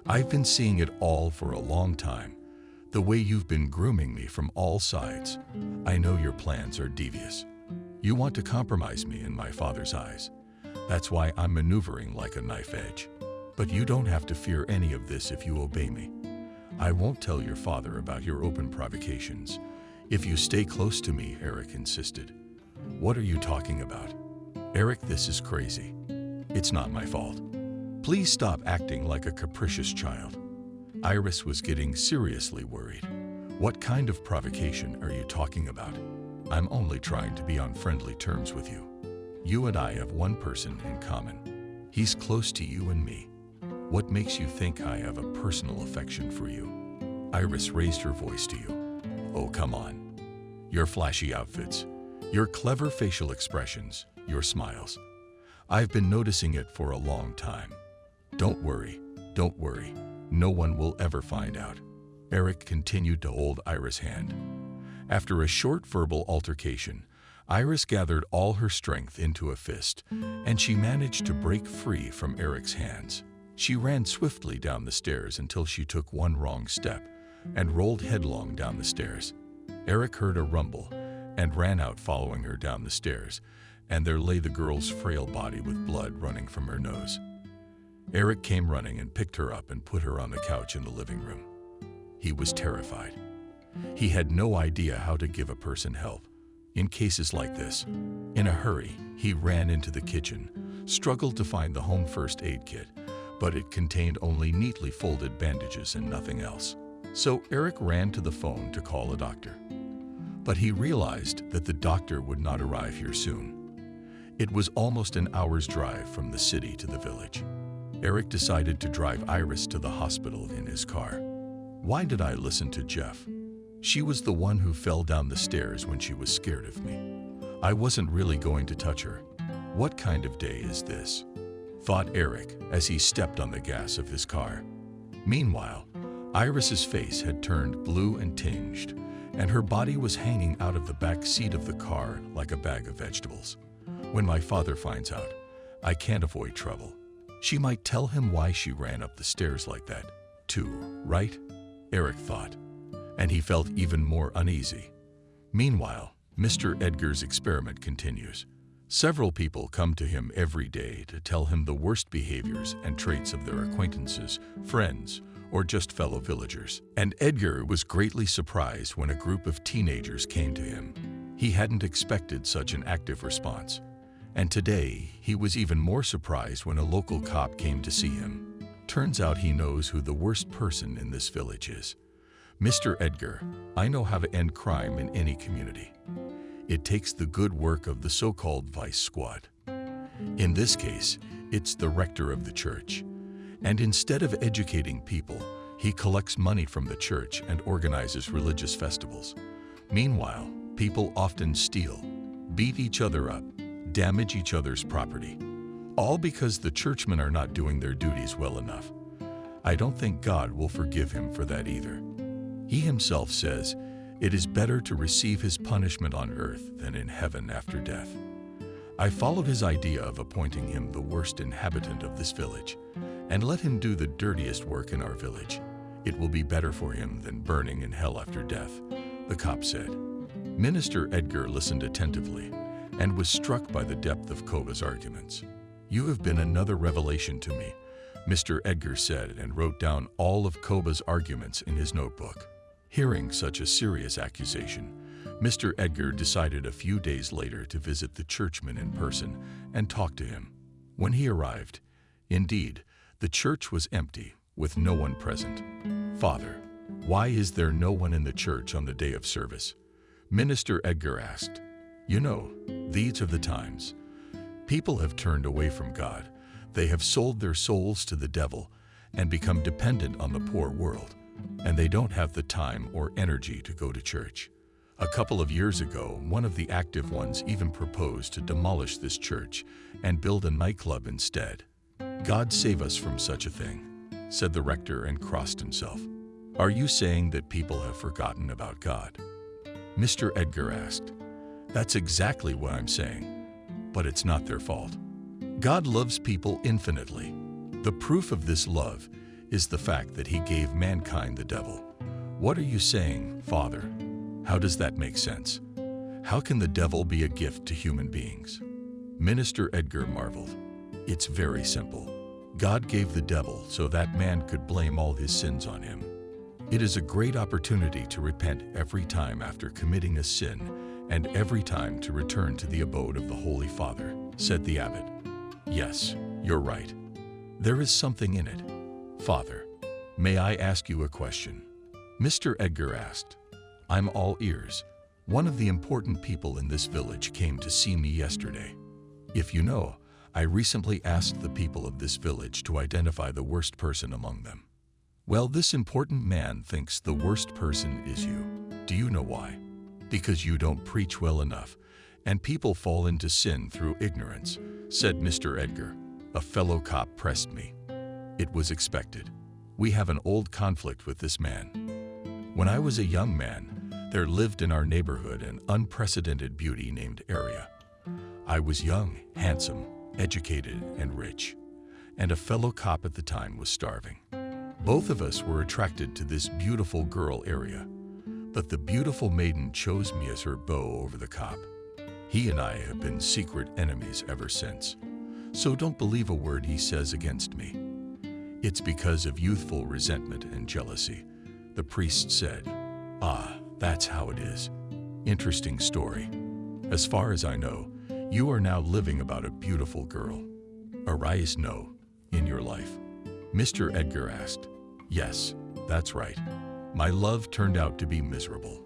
I've been seeing it all for a long time. The way you've been grooming me from all sides. I know your plans are devious. You want to compromise me in my father's eyes. That's why I'm maneuvering like a knife edge. But you don't have to fear any of this if you obey me. I won't tell your father about your open provocations. If you stay close to me, Eric insisted. What are you talking about? Eric, this is crazy. It's not my fault. Please stop acting like a capricious child. Iris was getting seriously worried. What kind of provocation are you talking about? I'm only trying to be on friendly terms with you. You and I have one person in common. He's close to you and me. What makes you think I have a personal affection for you? Iris raised her voice to you. Oh, come on. Your flashy outfits, your clever facial expressions, your smiles. I've been noticing it for a long time. Don't worry, don't worry. No one will ever find out. Eric continued to hold Iris' hand. After a short verbal altercation, Iris gathered all her strength into a fist, and she managed to break free from Eric's hands. She ran swiftly down the stairs until she took one wrong step and rolled headlong down the stairs. Eric heard a rumble and ran out following her down the stairs, and there lay the girl's frail body with blood running from her nose. Eric came running and picked her up and put her on the couch in the living room. He was terrified. He had no idea how to give a person help in cases like this. In a hurry, he ran into the kitchen, struggled to find the home first aid kit, but it contained only neatly folded bandages and nothing else. So Eric ran to the phone to call a doctor. But he realized that the doctor would not arrive here soon. It was almost an hour's drive from the city to the village. Eric decided to drive Iris to the hospital in his car. Why did I listen to Jeff? She was the one who fell down the stairs when she was scared of me. I wasn't really going to touch her. What kind of day is this? Thought Eric as he stepped on the gas of his car. Meanwhile, Iris's face had turned blue and tinged, and her body was hanging out of the back seat of the car like a bag of vegetables. When my father finds out, I can't avoid trouble. She might tell him why she ran up the stairs like that, too, right? Eric thought, and he felt even more uneasy. Meanwhile, Mr. Edgar's experiment continues. Several people come to him every day to tell him the worst behaviors and traits of their acquaintances, friends, or just fellow villagers. And Edgar was greatly surprised when a group of teenagers came to him. He hadn't expected such an active response. And today, he was even more surprised when a local cop came to see him. Turns out he knows who the worst person in this village is. Mr. Edgar, I know how to end crime in any community. It takes the good work of the so-called vice squad. In this case, it's the rector of the church. And instead of educating people, he collects money from the church and organizes religious festivals. Meanwhile, people often steal, beat each other up, damage each other's property, all because the churchmen are not doing their duties well enough. I don't think God will forgive him for that either. He himself says, "It is better to receive his punishment on earth than in heaven after death." I followed his idea of appointing him the worst inhabitant of this village, and let him do the dirtiest work in our village. It will be better for him than burning in hell after death, the cop said. Minister Edgar listened attentively and was struck by the depth of Kova's arguments. "You have been another revelation to me," Mr. Edgar said, and wrote down all of Kova's arguments in his notebook. Hearing such a serious accusation, Mr. Edgar decided a few days later to visit the churchman in person and talk to him. When he arrived, indeed, the church was empty, with no one present. "Father, why is there no one in the church on the day of service?" Minister Edgar asked. You know, these are the times. People have turned away from God. They have sold their souls to the devil and become dependent on the poor world, and they don't have the time or energy to go to church. A couple of years ago, one of the active ones even proposed to demolish this church and build a nightclub instead. God save us from such a thing, said the rector and crossed himself. Are you saying that people have forgotten about God? Mr. Edgar asked. That's exactly what I'm saying, but it's not their fault. God loves people infinitely. The proof of this love is the fact that he gave mankind the devil. What are you saying, Father? How does that make sense? How can the devil be a gift to human beings? Minister Edgar marveled. It's very simple. God gave the devil so that man could blame all his sins on him. It is a great opportunity to repent every time after committing a sin and every time to return to the abode of the Holy Father, said the abbot. Yes, you're right. There is something in it. Father, may I ask you a question? Mr. Edgar asked. I'm all ears. One of the important people in this village came to see me yesterday. If you know, I recently asked the people of this village to identify the worst person among them. Well, this important man thinks the worst person is you. Do you know why? Because you don't preach well enough, and people fall into sin through ignorance, said Mr. Edgar. A fellow cop pressed me. It was expected. We have an old conflict with this man. When I was a young man, there lived in our neighborhood an unprecedented beauty named Aria. I was young, handsome, educated, and rich, and a fellow cop at the time was starving. Both of us were attracted to this beautiful girl Aria, but the beautiful maiden chose me as her beau over the cop. He and I have been secret enemies ever since, so don't believe a word he says against me. It's because of youthful resentment and jealousy, the priest said. Ah, that's how it is. Interesting story. As far as I know, you are now living about a beautiful girl. Arise no, in your life? Mr. Edgar asked. Yes, that's right. My love turned out to be miserable.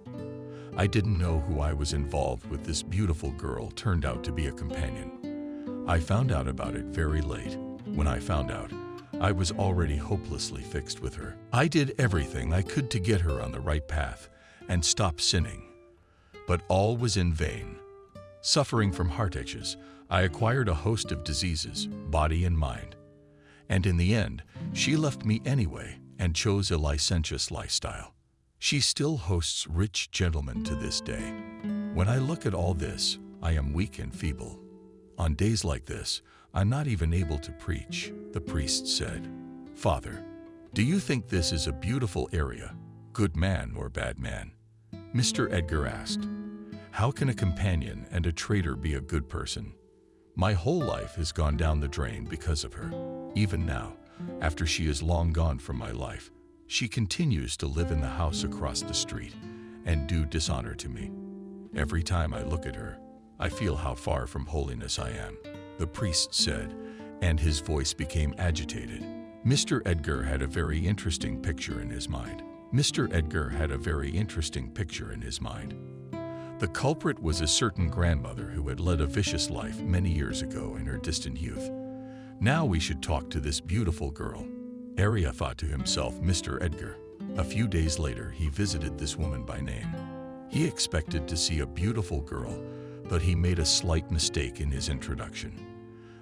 I didn't know who I was involved with. This beautiful girl turned out to be a companion. I found out about it very late. When I found out, I was already hopelessly fixed with her. I did everything I could to get her on the right path and stop sinning. But all was in vain. Suffering from heartaches, I acquired a host of diseases, body and mind. And in the end, she left me anyway and chose a licentious lifestyle. She still hosts rich gentlemen to this day. When I look at all this, I am weak and feeble. On days like this, I'm not even able to preach, the priest said. Father, do you think this is a beautiful area, good man or bad man? Mr. Edgar asked. How can a companion and a traitor be a good person? My whole life has gone down the drain because of her. Even now, after she is long gone from my life, she continues to live in the house across the street and do dishonor to me. Every time I look at her, I feel how far from holiness I am, the priest said, and his voice became agitated. Mr. Edgar had a very interesting picture in his mind. Mr. Edgar had a very interesting picture in his mind. The culprit was a certain grandmother who had led a vicious life many years ago in her distant youth. Now we should talk to this beautiful girl. Aria thought to himself, Mr. Edgar. A few days later, he visited this woman by name. He expected to see a beautiful girl, but he made a slight mistake in his introduction.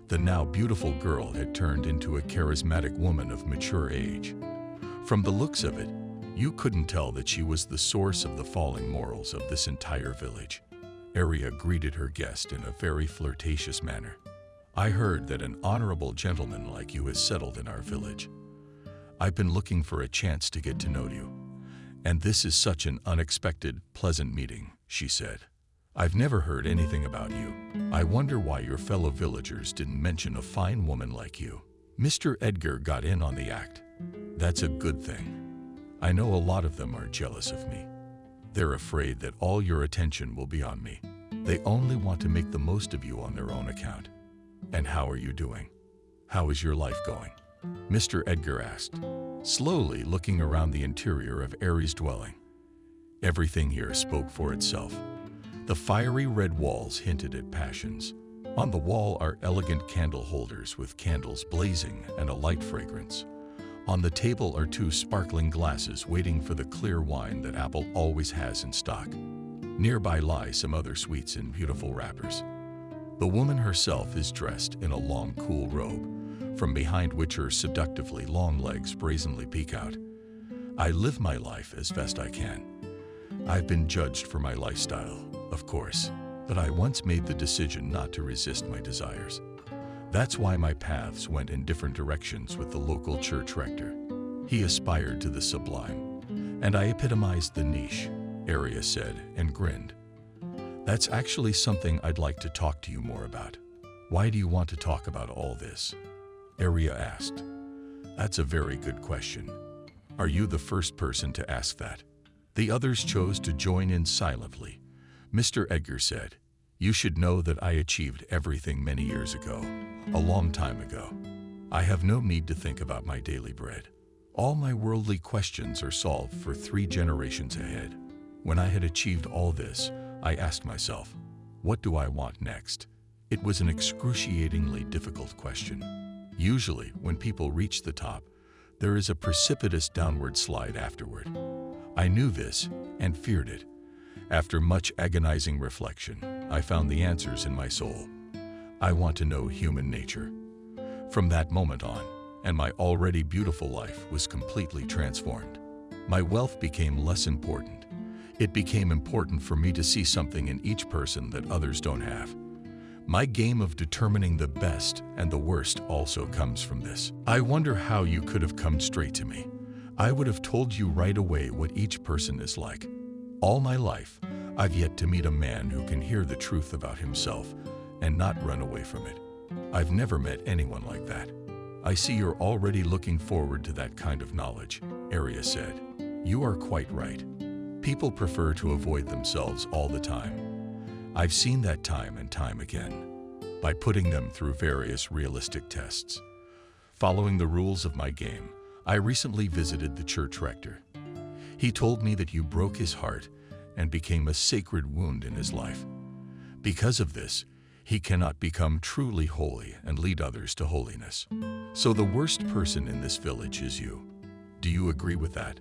The now beautiful girl had turned into a charismatic woman of mature age. From the looks of it, you couldn't tell that she was the source of the falling morals of this entire village. Aria greeted her guest in a very flirtatious manner. I heard that an honorable gentleman like you has settled in our village. I've been looking for a chance to get to know you, and this is such an unexpected, pleasant meeting, she said. I've never heard anything about you. I wonder why your fellow villagers didn't mention a fine woman like you. Mr. Edgar got in on the act. That's a good thing. I know a lot of them are jealous of me. They're afraid that all your attention will be on me. They only want to make the most of you on their own account. And how are you doing? How is your life going? Mr. Edgar asked, slowly looking around the interior of Aria's dwelling. Everything here spoke for itself. The fiery red walls hinted at passions. On the wall are elegant candle holders with candles blazing and a light fragrance. On the table are 2 sparkling glasses waiting for the clear wine that Apple always has in stock. Nearby lie some other sweets in beautiful wrappers. The woman herself is dressed in a long, cool robe, from behind which her seductively long legs brazenly peek out. I live my life as best I can. I've been judged for my lifestyle, of course, but I once made the decision not to resist my desires. That's why my paths went in different directions with the local church rector. He aspired to the sublime, and I epitomized the niche, Aria said and grinned. That's actually something I'd like to talk to you more about. Why do you want to talk about all this? Aria asked. That's a very good question. Are you the first person to ask that? The others chose to join in silently. Mr. Edgar said, You should know that I achieved everything many years ago, a long time ago. I have no need to think about my daily bread. All my worldly questions are solved for 3 generations ahead. When I had achieved all this, I asked myself, what do I want next? It was an excruciatingly difficult question. Usually, when people reach the top, there is a precipitous downward slide afterward. I knew this and feared it. After much agonizing reflection, I found the answers in my soul. I want to know human nature. From that moment on, and my already beautiful life was completely transformed. My wealth became less important. It became important for me to see something in each person that others don't have. My game of determining the best and the worst also comes from this. I wonder how you could have come straight to me. I would have told you right away what each person is like. All my life, I've yet to meet a man who can hear the truth about himself and not run away from it. I've never met anyone like that. I see you're already looking forward to that kind of knowledge, Aria said. You are quite right. People prefer to avoid themselves all the time. I've seen that time and time again, by putting them through various realistic tests. Following the rules of my game, I recently visited the church rector. He told me that you broke his heart and became a sacred wound in his life. Because of this, he cannot become truly holy and lead others to holiness. So the worst person in this village is you. Do you agree with that?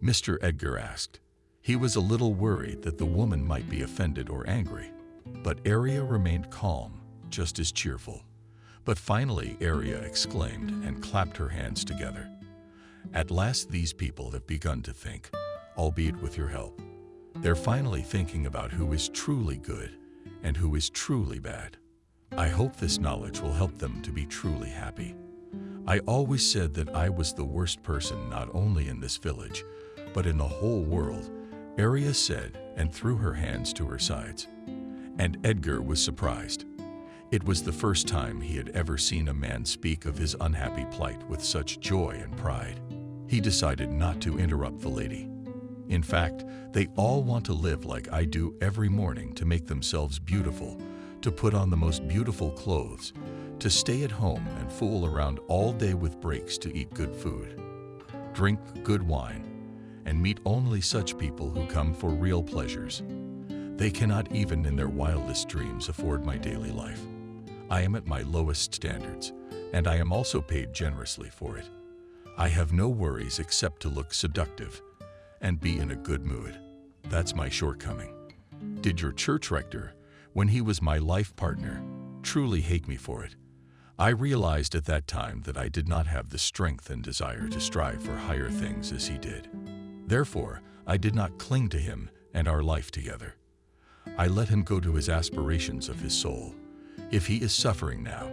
Mr. Edgar asked. He was a little worried that the woman might be offended or angry, but Aria remained calm, just as cheerful. But finally Aria exclaimed and clapped her hands together. At last these people have begun to think, albeit with your help. They're finally thinking about who is truly good and who is truly bad. I hope this knowledge will help them to be truly happy. I always said that I was the worst person not only in this village, but in the whole world, Aria said and threw her hands to her sides. And Edgar was surprised. It was the first time he had ever seen a man speak of his unhappy plight with such joy and pride. He decided not to interrupt the lady. In fact, they all want to live like I do every morning, to make themselves beautiful, to put on the most beautiful clothes, to stay at home and fool around all day with breaks to eat good food, drink good wine, and meet only such people who come for real pleasures. They cannot even in their wildest dreams afford my daily life. I am at my lowest standards, and I am also paid generously for it. I have no worries except to look seductive and be in a good mood. That's my shortcoming. Did your church rector, when he was my life partner, truly hate me for it? I realized at that time that I did not have the strength and desire to strive for higher things as he did. Therefore, I did not cling to him and our life together. I let him go to his aspirations of his soul. If he is suffering now,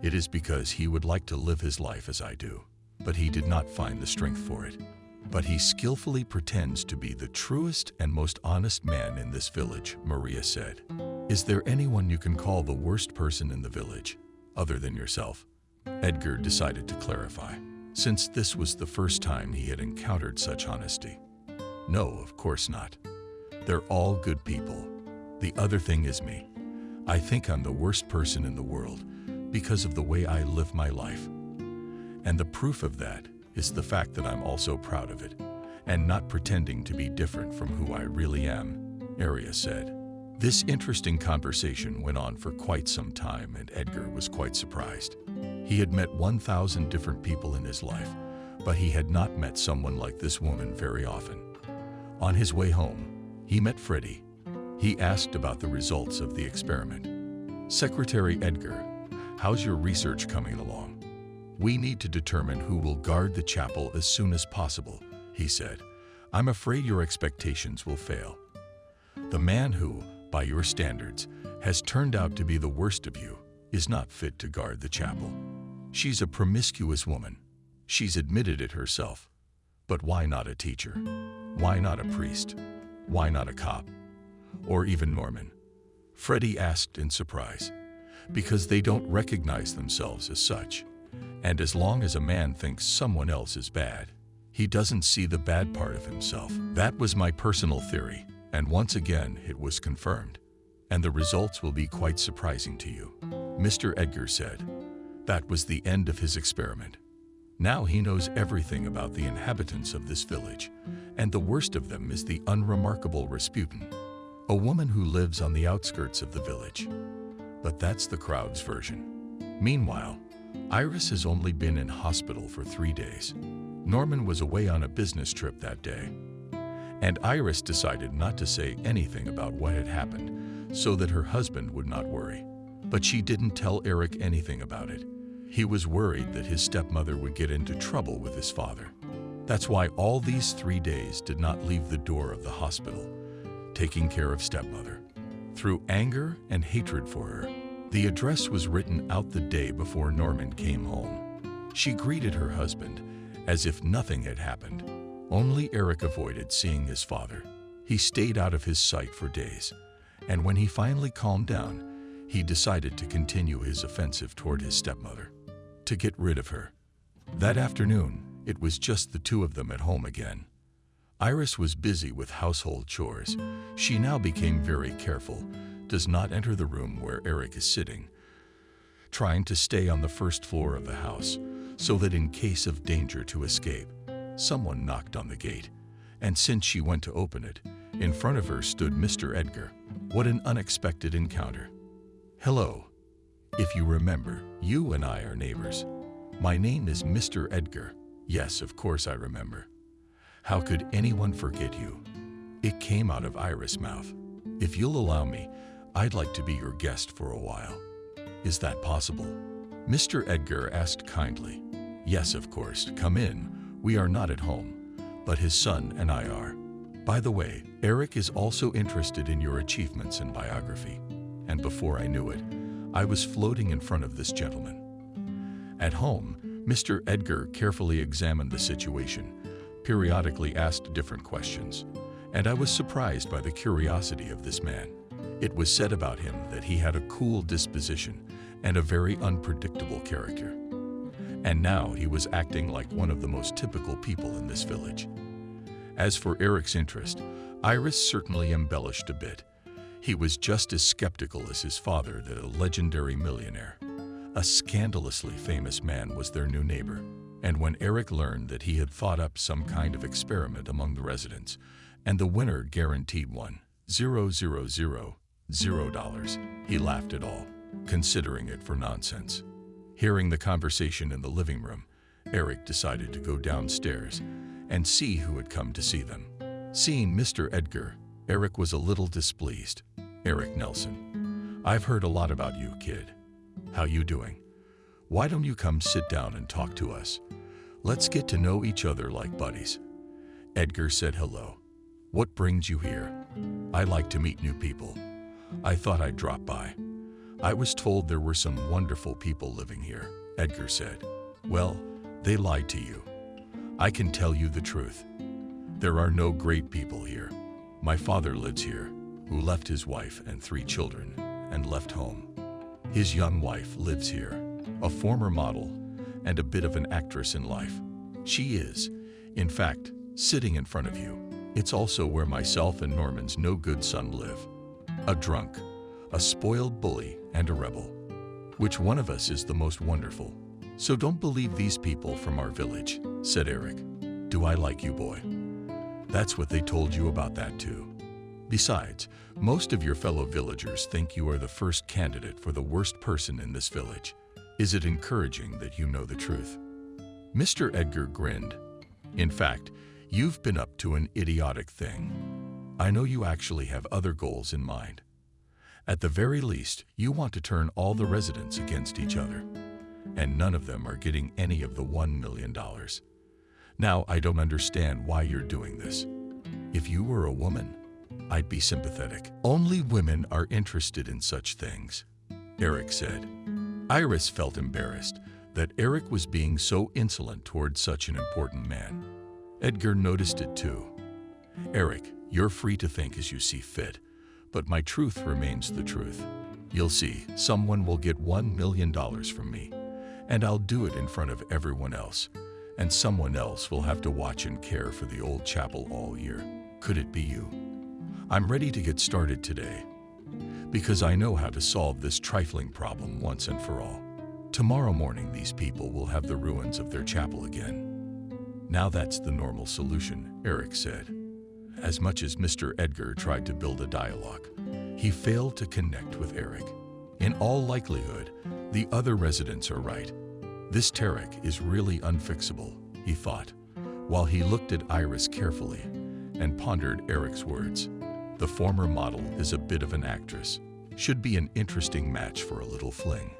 it is because he would like to live his life as I do, but he did not find the strength for it. But he skillfully pretends to be the truest and most honest man in this village, Maria said. Is there anyone you can call the worst person in the village, other than yourself? Edgar decided to clarify, since this was the first time he had encountered such honesty. No, of course not. They're all good people. The other thing is me. I think I'm the worst person in the world because of the way I live my life. And the proof of that is the fact that I'm also proud of it and not pretending to be different from who I really am, Aria said. This interesting conversation went on for quite some time, and Edgar was quite surprised. He had met 1,000 different people in his life, but he had not met someone like this woman very often. On his way home, he met Freddie. He asked about the results of the experiment. "Secretary Edgar, how's your research coming along? We need to determine who will guard the chapel as soon as possible," he said. "I'm afraid your expectations will fail. The man who, by your standards, has turned out to be the worst of you is not fit to guard the chapel. She's a promiscuous woman. She's admitted it herself. But why not a teacher? Why not a priest? Why not a cop? Or even Norman?" Freddie asked in surprise. "Because they don't recognize themselves as such. And as long as a man thinks someone else is bad, he doesn't see the bad part of himself. That was my personal theory, and once again it was confirmed. And the results will be quite surprising to you," Mr. Edgar said. That was the end of his experiment. Now he knows everything about the inhabitants of this village, and the worst of them is the unremarkable Rasputin, a woman who lives on the outskirts of the village. But that's the crowd's version. Meanwhile, Iris has only been in hospital for 3 days. Norman was away on a business trip that day, and Iris decided not to say anything about what had happened so that her husband would not worry. But she didn't tell Eric anything about it. He was worried that his stepmother would get into trouble with his father. That's why all these 3 days did not leave the door of the hospital, taking care of stepmother. Through anger and hatred for her, the address was written out the day before Norman came home. She greeted her husband as if nothing had happened. Only Eric avoided seeing his father. He stayed out of his sight for days, and when he finally calmed down, he decided to continue his offensive toward his stepmother, to get rid of her. That afternoon, it was just the two of them at home again. Iris was busy with household chores. She now became very careful, does not enter the room where Eric is sitting, trying to stay on the first floor of the house so that in case of danger to escape, someone knocked on the gate. And since she went to open it, in front of her stood Mr. Edgar. What an unexpected encounter. "Hello. If you remember, you and I are neighbors. My name is Mr. Edgar." "Yes, of course I remember. How could anyone forget you?" It came out of Iris' mouth. "If you'll allow me, I'd like to be your guest for a while." "Is that possible?" Mr. Edgar asked kindly. "Yes, of course. Come in. We are not at home, but his son and I are. By the way, Eric is also interested in your achievements and biography." And before I knew it, I was floating in front of this gentleman. At home, Mr. Edgar carefully examined the situation, periodically asked different questions, and I was surprised by the curiosity of this man. It was said about him that he had a cool disposition and a very unpredictable character. And now he was acting like one of the most typical people in this village. As for Eric's interest, Iris certainly embellished a bit. He was just as skeptical as his father that a legendary millionaire, a scandalously famous man, was their new neighbor. And when Eric learned that he had thought up some kind of experiment among the residents, and the winner guaranteed $0,000, he laughed it all, considering it for nonsense. Hearing the conversation in the living room, Eric decided to go downstairs and see who had come to see them. Seeing Mr. Edgar, Eric was a little displeased. "Eric Nelson, I've heard a lot about you, kid. How you doing? Why don't you come sit down and talk to us? Let's get to know each other like buddies." Edgar said hello. "What brings you here?" "I like to meet new people. I thought I'd drop by. I was told there were some wonderful people living here," Edgar said. "Well, they lied to you. I can tell you the truth. There are no great people here. My father lives here, who left his wife and 3 children and left home. His young wife lives here, a former model and a bit of an actress in life. She is, in fact, sitting in front of you. It's also where myself and Norman's no-good son live. A drunk, a spoiled bully, and a rebel. Which one of us is the most wonderful? So don't believe these people from our village," said Eric. "Do I like you, boy? That's what they told you about that too. Besides, most of your fellow villagers think you are the first candidate for the worst person in this village. Is it encouraging that you know the truth?" Mr. Edgar grinned. "In fact, you've been up to an idiotic thing. I know you actually have other goals in mind. At the very least, you want to turn all the residents against each other, and none of them are getting any of the $1 million. Now, I don't understand why you're doing this. If you were a woman, I'd be sympathetic. Only women are interested in such things," Eric said. Iris felt embarrassed that Eric was being so insolent toward such an important man. Edgar noticed it too. "Eric, you're free to think as you see fit, but my truth remains the truth. You'll see, someone will get $1 million from me, and I'll do it in front of everyone else, and someone else will have to watch and care for the old chapel all year. Could it be you? I'm ready to get started today, because I know how to solve this trifling problem once and for all. Tomorrow morning, these people will have the ruins of their chapel again." "Now that's the normal solution," Eric said. As much as Mr. Edgar tried to build a dialogue, he failed to connect with Eric. In all likelihood, the other residents are right. This Tarek is really unfixable, he thought, while he looked at Iris carefully and pondered Eric's words. The former model is a bit of an actress. Should be an interesting match for a little fling.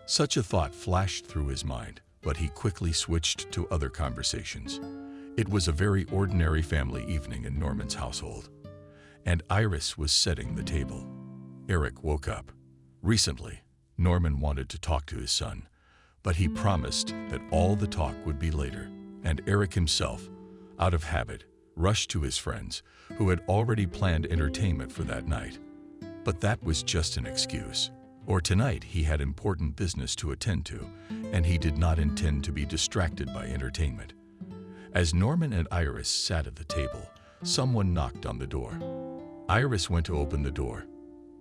Such a thought flashed through his mind, but he quickly switched to other conversations. It was a very ordinary family evening in Norman's household, and Iris was setting the table. Eric woke up. Recently, Norman wanted to talk to his son, but he promised that all the talk would be later, and Eric himself, out of habit, rushed to his friends, who had already planned entertainment for that night. But that was just an excuse. Or tonight he had important business to attend to, and he did not intend to be distracted by entertainment. As Norman and Iris sat at the table, someone knocked on the door. Iris went to open the door.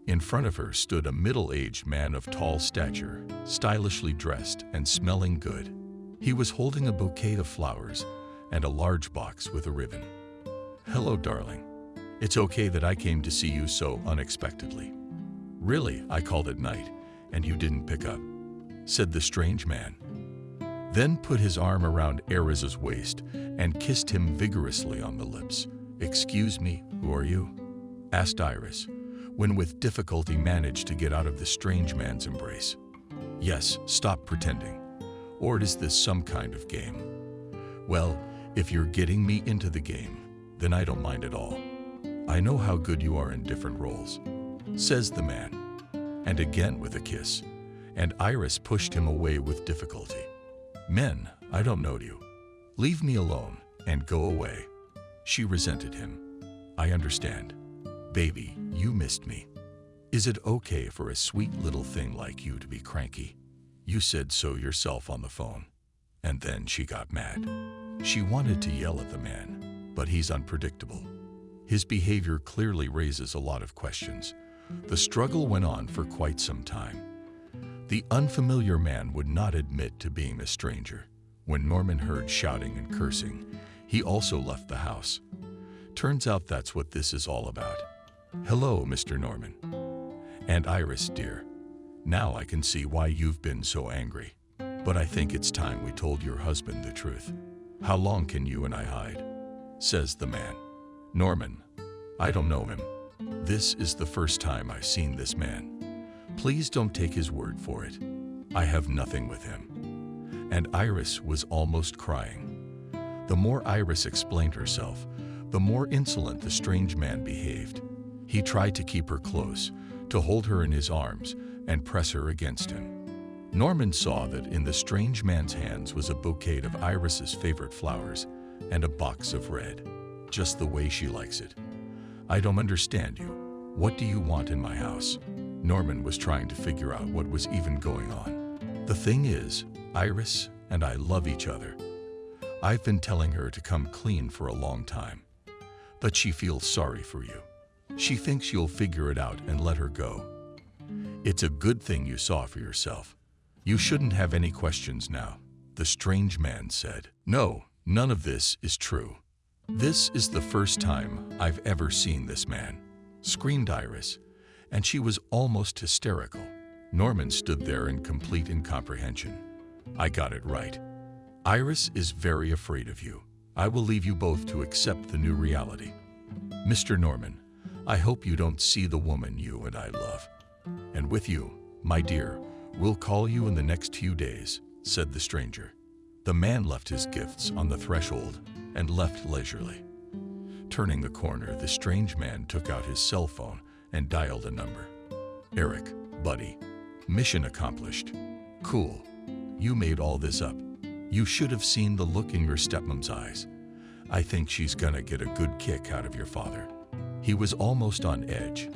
In front of her stood a middle-aged man of tall stature, stylishly dressed and smelling good. He was holding a bouquet of flowers and a large box with a ribbon. "Hello, darling. It's okay that I came to see you so unexpectedly." "Really, I called at night, and you didn't pick up," said the strange man. Then put his arm around Iris's waist and kissed him vigorously on the lips. "Excuse me, who are you?" asked Iris, when with difficulty managed to get out of the strange man's embrace. "Yes, stop pretending. Or is this some kind of game?" "Well, if you're getting me into the game, then I don't mind at all. I know how good you are in different roles," says the man, and again with a kiss, and Iris pushed him away with difficulty. "Men, I don't know you. Leave me alone and go away." She resented him. "I understand. Baby, you missed me. Is it okay for a sweet little thing like you to be cranky? You said so yourself on the phone." And then she got mad. She wanted to yell at the man, but he's unpredictable. His behavior clearly raises a lot of questions. The struggle went on for quite some time. The unfamiliar man would not admit to being a stranger. When Norman heard shouting and cursing, he also left the house. Turns out that's what this is all about. "Hello, Mr. Norman. And Iris, dear. Now I can see why you've been so angry. But I think it's time we told your husband the truth. How long can you and I hide?" says the man. "Norman, I don't know him. This is the first time I've seen this man. Please don't take his word for it. I have nothing with him." And Iris was almost crying. The more Iris explained herself, the more insolent the strange man behaved. He tried to keep her close, to hold her in his arms and press her against him. Norman saw that in the strange man's hands was a bouquet of Iris's favorite flowers and a box of red, just the way she likes it. "I don't understand you. What do you want in my house?" Norman was trying to figure out what was even going on. "The thing is, Iris and I love each other. I've been telling her to come clean for a long time, but she feels sorry for you. She thinks you'll figure it out and let her go. It's a good thing you saw for yourself. You shouldn't have any questions now," the strange man said. "No, none of this is true. This is the first time I've ever seen this man. screamed Iris, and she was almost hysterical. Norman stood there in complete incomprehension. I got it right. Iris is very afraid of you. I will leave you both to accept the new reality. Mr. Norman, I hope you don't see the woman you and I love. And with you, my dear, we'll call you in the next few days, said the stranger. The man left his gifts on the threshold and left leisurely. Turning the corner, the strange man took out his cell phone and dialed a number. Eric, buddy. Mission accomplished. Cool. You made all this up. You should have seen the look in your stepmom's eyes. I think she's gonna get a good kick out of your father. He was almost on edge,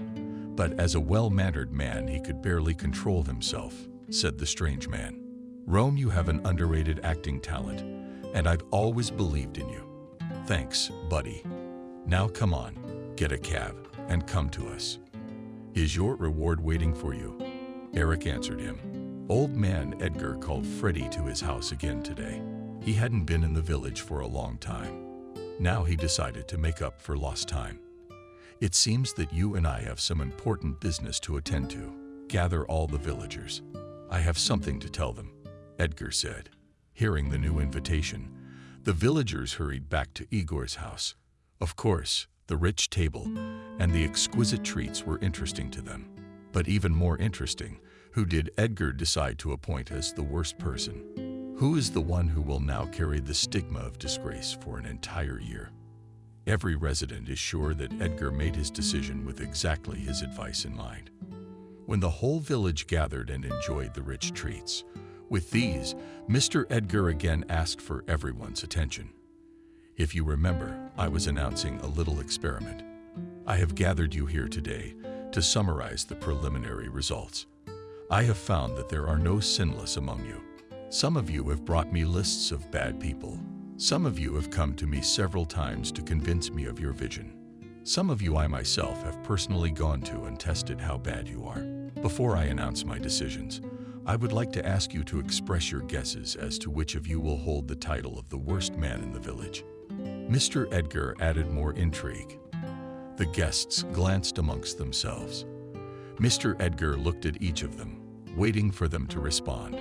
but as a well-mannered man, he could barely control himself, said the strange man. Rome, you have an underrated acting talent, and I've always believed in you. Thanks, buddy. Now come on, get a cab and come to us. Is your reward waiting for you? Eric answered him. Old man Edgar called Freddie to his house again today. He hadn't been in the village for a long time. Now he decided to make up for lost time. It seems that you and I have some important business to attend to. Gather all the villagers. I have something to tell them, Edgar said. Hearing the new invitation, the villagers hurried back to Igor's house. Of course, the rich table and the exquisite treats were interesting to them. But even more interesting, who did Edgar decide to appoint as the worst person? Who is the one who will now carry the stigma of disgrace for an entire year? Every resident is sure that Edgar made his decision with exactly his advice in mind. When the whole village gathered and enjoyed the rich treats, with these, Mr. Edgar again asked for everyone's attention. If you remember, I was announcing a little experiment. I have gathered you here today to summarize the preliminary results. I have found that there are no sinless among you. Some of you have brought me lists of bad people. Some of you have come to me several times to convince me of your vision. Some of you I myself have personally gone to and tested how bad you are. Before I announce my decisions, I would like to ask you to express your guesses as to which of you will hold the title of the worst man in the village. Mr. Edgar added more intrigue. The guests glanced amongst themselves. Mr. Edgar looked at each of them, waiting for them to respond.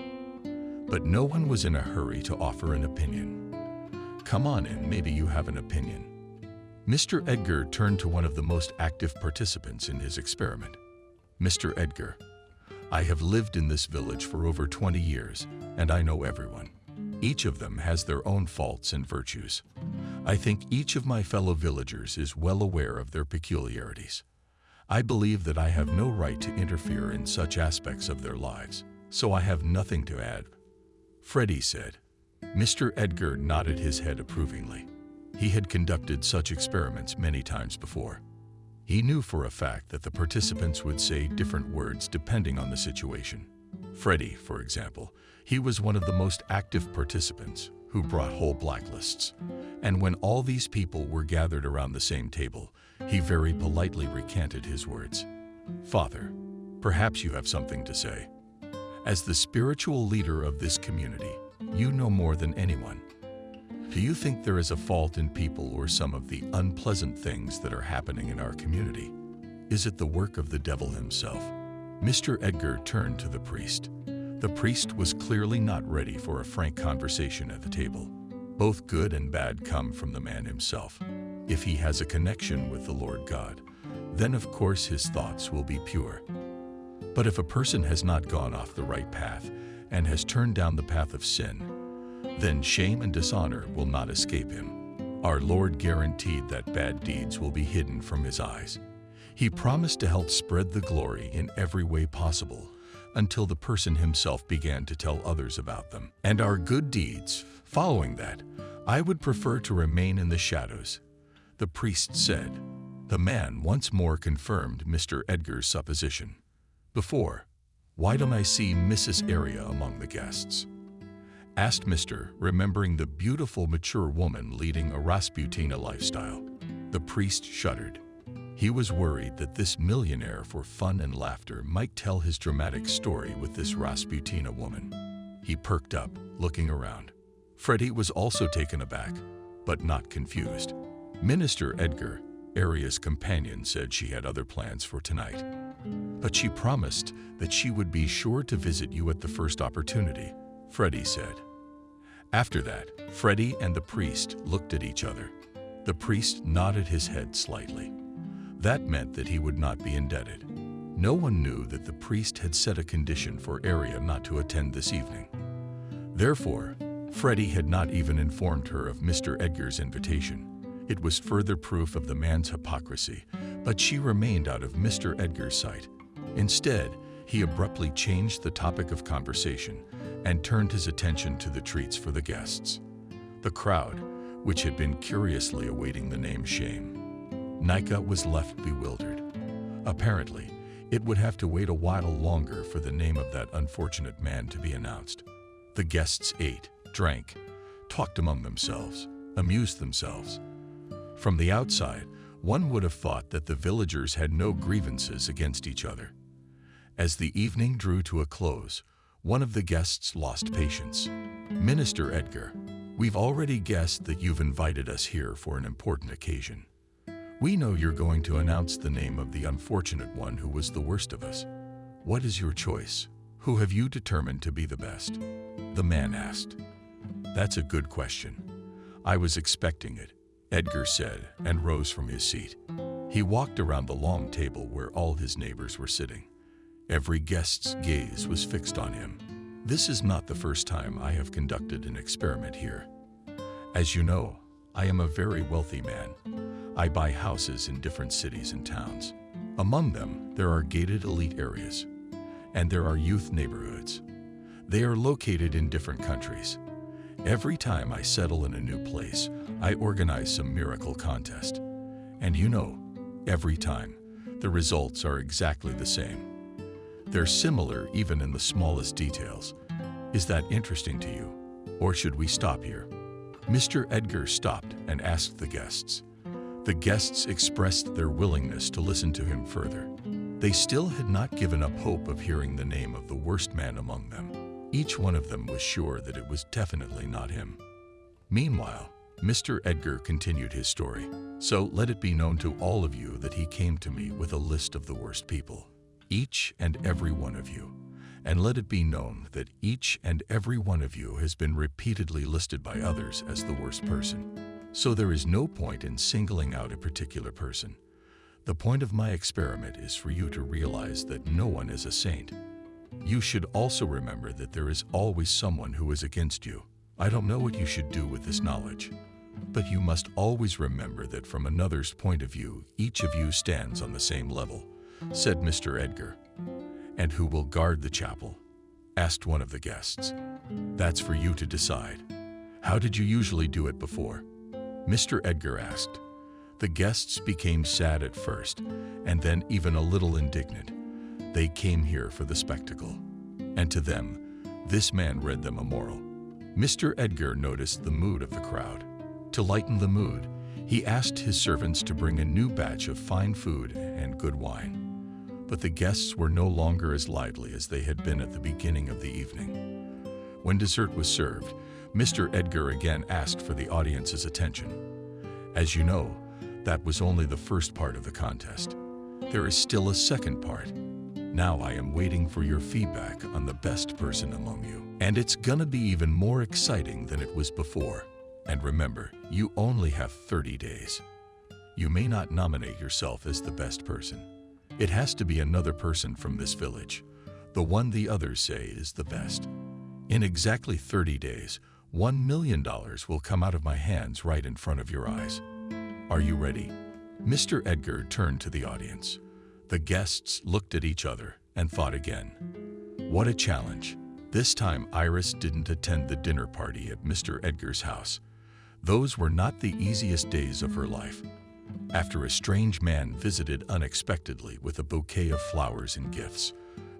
But no one was in a hurry to offer an opinion. Come on in, maybe you have an opinion. Mr. Edgar turned to one of the most active participants in his experiment. Mr. Edgar, I have lived in this village for over 20 years, and I know everyone. Each of them has their own faults and virtues. I think each of my fellow villagers is well aware of their peculiarities. I believe that I have no right to interfere in such aspects of their lives, so I have nothing to add. Freddie said. Mr. Edgar nodded his head approvingly. He had conducted such experiments many times before. He knew for a fact that the participants would say different words depending on the situation. Freddie, for example, he was one of the most active participants who brought whole blacklists. And when all these people were gathered around the same table, he very politely recanted his words. Father, perhaps you have something to say. As the spiritual leader of this community, you know more than anyone. Do you think there is a fault in people or some of the unpleasant things that are happening in our community? Is it the work of the devil himself? Mr. Edgar turned to the priest. The priest was clearly not ready for a frank conversation at the table. Both good and bad come from the man himself. If he has a connection with the Lord God, then of course his thoughts will be pure. But if a person has not gone off the right path and has turned down the path of sin, then shame and dishonor will not escape him. Our Lord guaranteed that bad deeds will be hidden from his eyes. He promised to help spread the glory in every way possible until the person himself began to tell others about them. And our good deeds, following that, I would prefer to remain in the shadows, the priest said. The man once more confirmed Mr. Edgar's supposition. Before, why don't I see Mrs. Area among the guests? Asked Mr., remembering the beautiful mature woman leading a Rasputina lifestyle. The priest shuddered. He was worried that this millionaire for fun and laughter might tell his dramatic story with this Rasputina woman. He perked up, looking around. Freddie was also taken aback, but not confused. Minister Edgar, Aria's companion said she had other plans for tonight, but she promised that she would be sure to visit you at the first opportunity, Freddie said. After that, Freddie and the priest looked at each other. The priest nodded his head slightly. That meant that he would not be indebted. No one knew that the priest had set a condition for Aria not to attend this evening. Therefore, Freddie had not even informed her of Mr. Edgar's invitation. It was further proof of the man's hypocrisy, but she remained out of Mr. Edgar's sight. Instead, he abruptly changed the topic of conversation and turned his attention to the treats for the guests. The crowd, which had been curiously awaiting the name Shame, Nika was left bewildered. Apparently, it would have to wait a while longer for the name of that unfortunate man to be announced. The guests ate, drank, talked among themselves, amused themselves. From the outside, one would have thought that the villagers had no grievances against each other. As the evening drew to a close, one of the guests lost patience. "Minister Edgar, we've already guessed that you've invited us here for an important occasion. We know you're going to announce the name of the unfortunate one who was the worst of us. What is your choice? Who have you determined to be the best?" The man asked. "That's a good question. I was expecting it," Edgar said, and rose from his seat. He walked around the long table where all his neighbors were sitting. Every guest's gaze was fixed on him. "This is not the first time I have conducted an experiment here. As you know, I am a very wealthy man. I buy houses in different cities and towns. Among them, there are gated elite areas, and there are youth neighborhoods. They are located in different countries. Every time I settle in a new place, I organize some miracle contest. And you know, every time, the results are exactly the same. They're similar even in the smallest details. Is that interesting to you? Or should we stop here?" Mr. Edgar stopped and asked the guests. The guests expressed their willingness to listen to him further. They still had not given up hope of hearing the name of the worst man among them. Each one of them was sure that it was definitely not him. Meanwhile, Mr. Edgar continued his story. "So let it be known to all of you that he came to me with a list of the worst people, each and every one of you. And let it be known that each and every one of you has been repeatedly listed by others as the worst person. So there is no point in singling out a particular person. The point of my experiment is for you to realize that no one is a saint. You should also remember that there is always someone who is against you. I don't know what you should do with this knowledge, but you must always remember that from another's point of view, each of you stands on the same level," said Mr. Edgar. "And who will guard the chapel?" asked one of the guests. "That's for you to decide. How did you usually do it before?" Mr. Edgar asked. The guests became sad at first, and then even a little indignant. They came here for the spectacle, and to them, this man read them a moral. Mr. Edgar noticed the mood of the crowd. To lighten the mood, he asked his servants to bring a new batch of fine food and good wine. But the guests were no longer as lively as they had been at the beginning of the evening. When dessert was served, Mr. Edgar again asked for the audience's attention. "As you know, that was only the first part of the contest. There is still a second part. Now I am waiting for your feedback on the best person among you. And it's gonna be even more exciting than it was before. And remember, you only have 30 days. You may not nominate yourself as the best person. It has to be another person from this village, the one the others say is the best. In exactly 30 days, $1 million will come out of my hands right in front of your eyes. Are you ready?" Mr. Edgar turned to the audience. The guests looked at each other and thought again. What a challenge. This time Iris didn't attend the dinner party at Mr. Edgar's house. Those were not the easiest days of her life. After a strange man visited unexpectedly with a bouquet of flowers and gifts,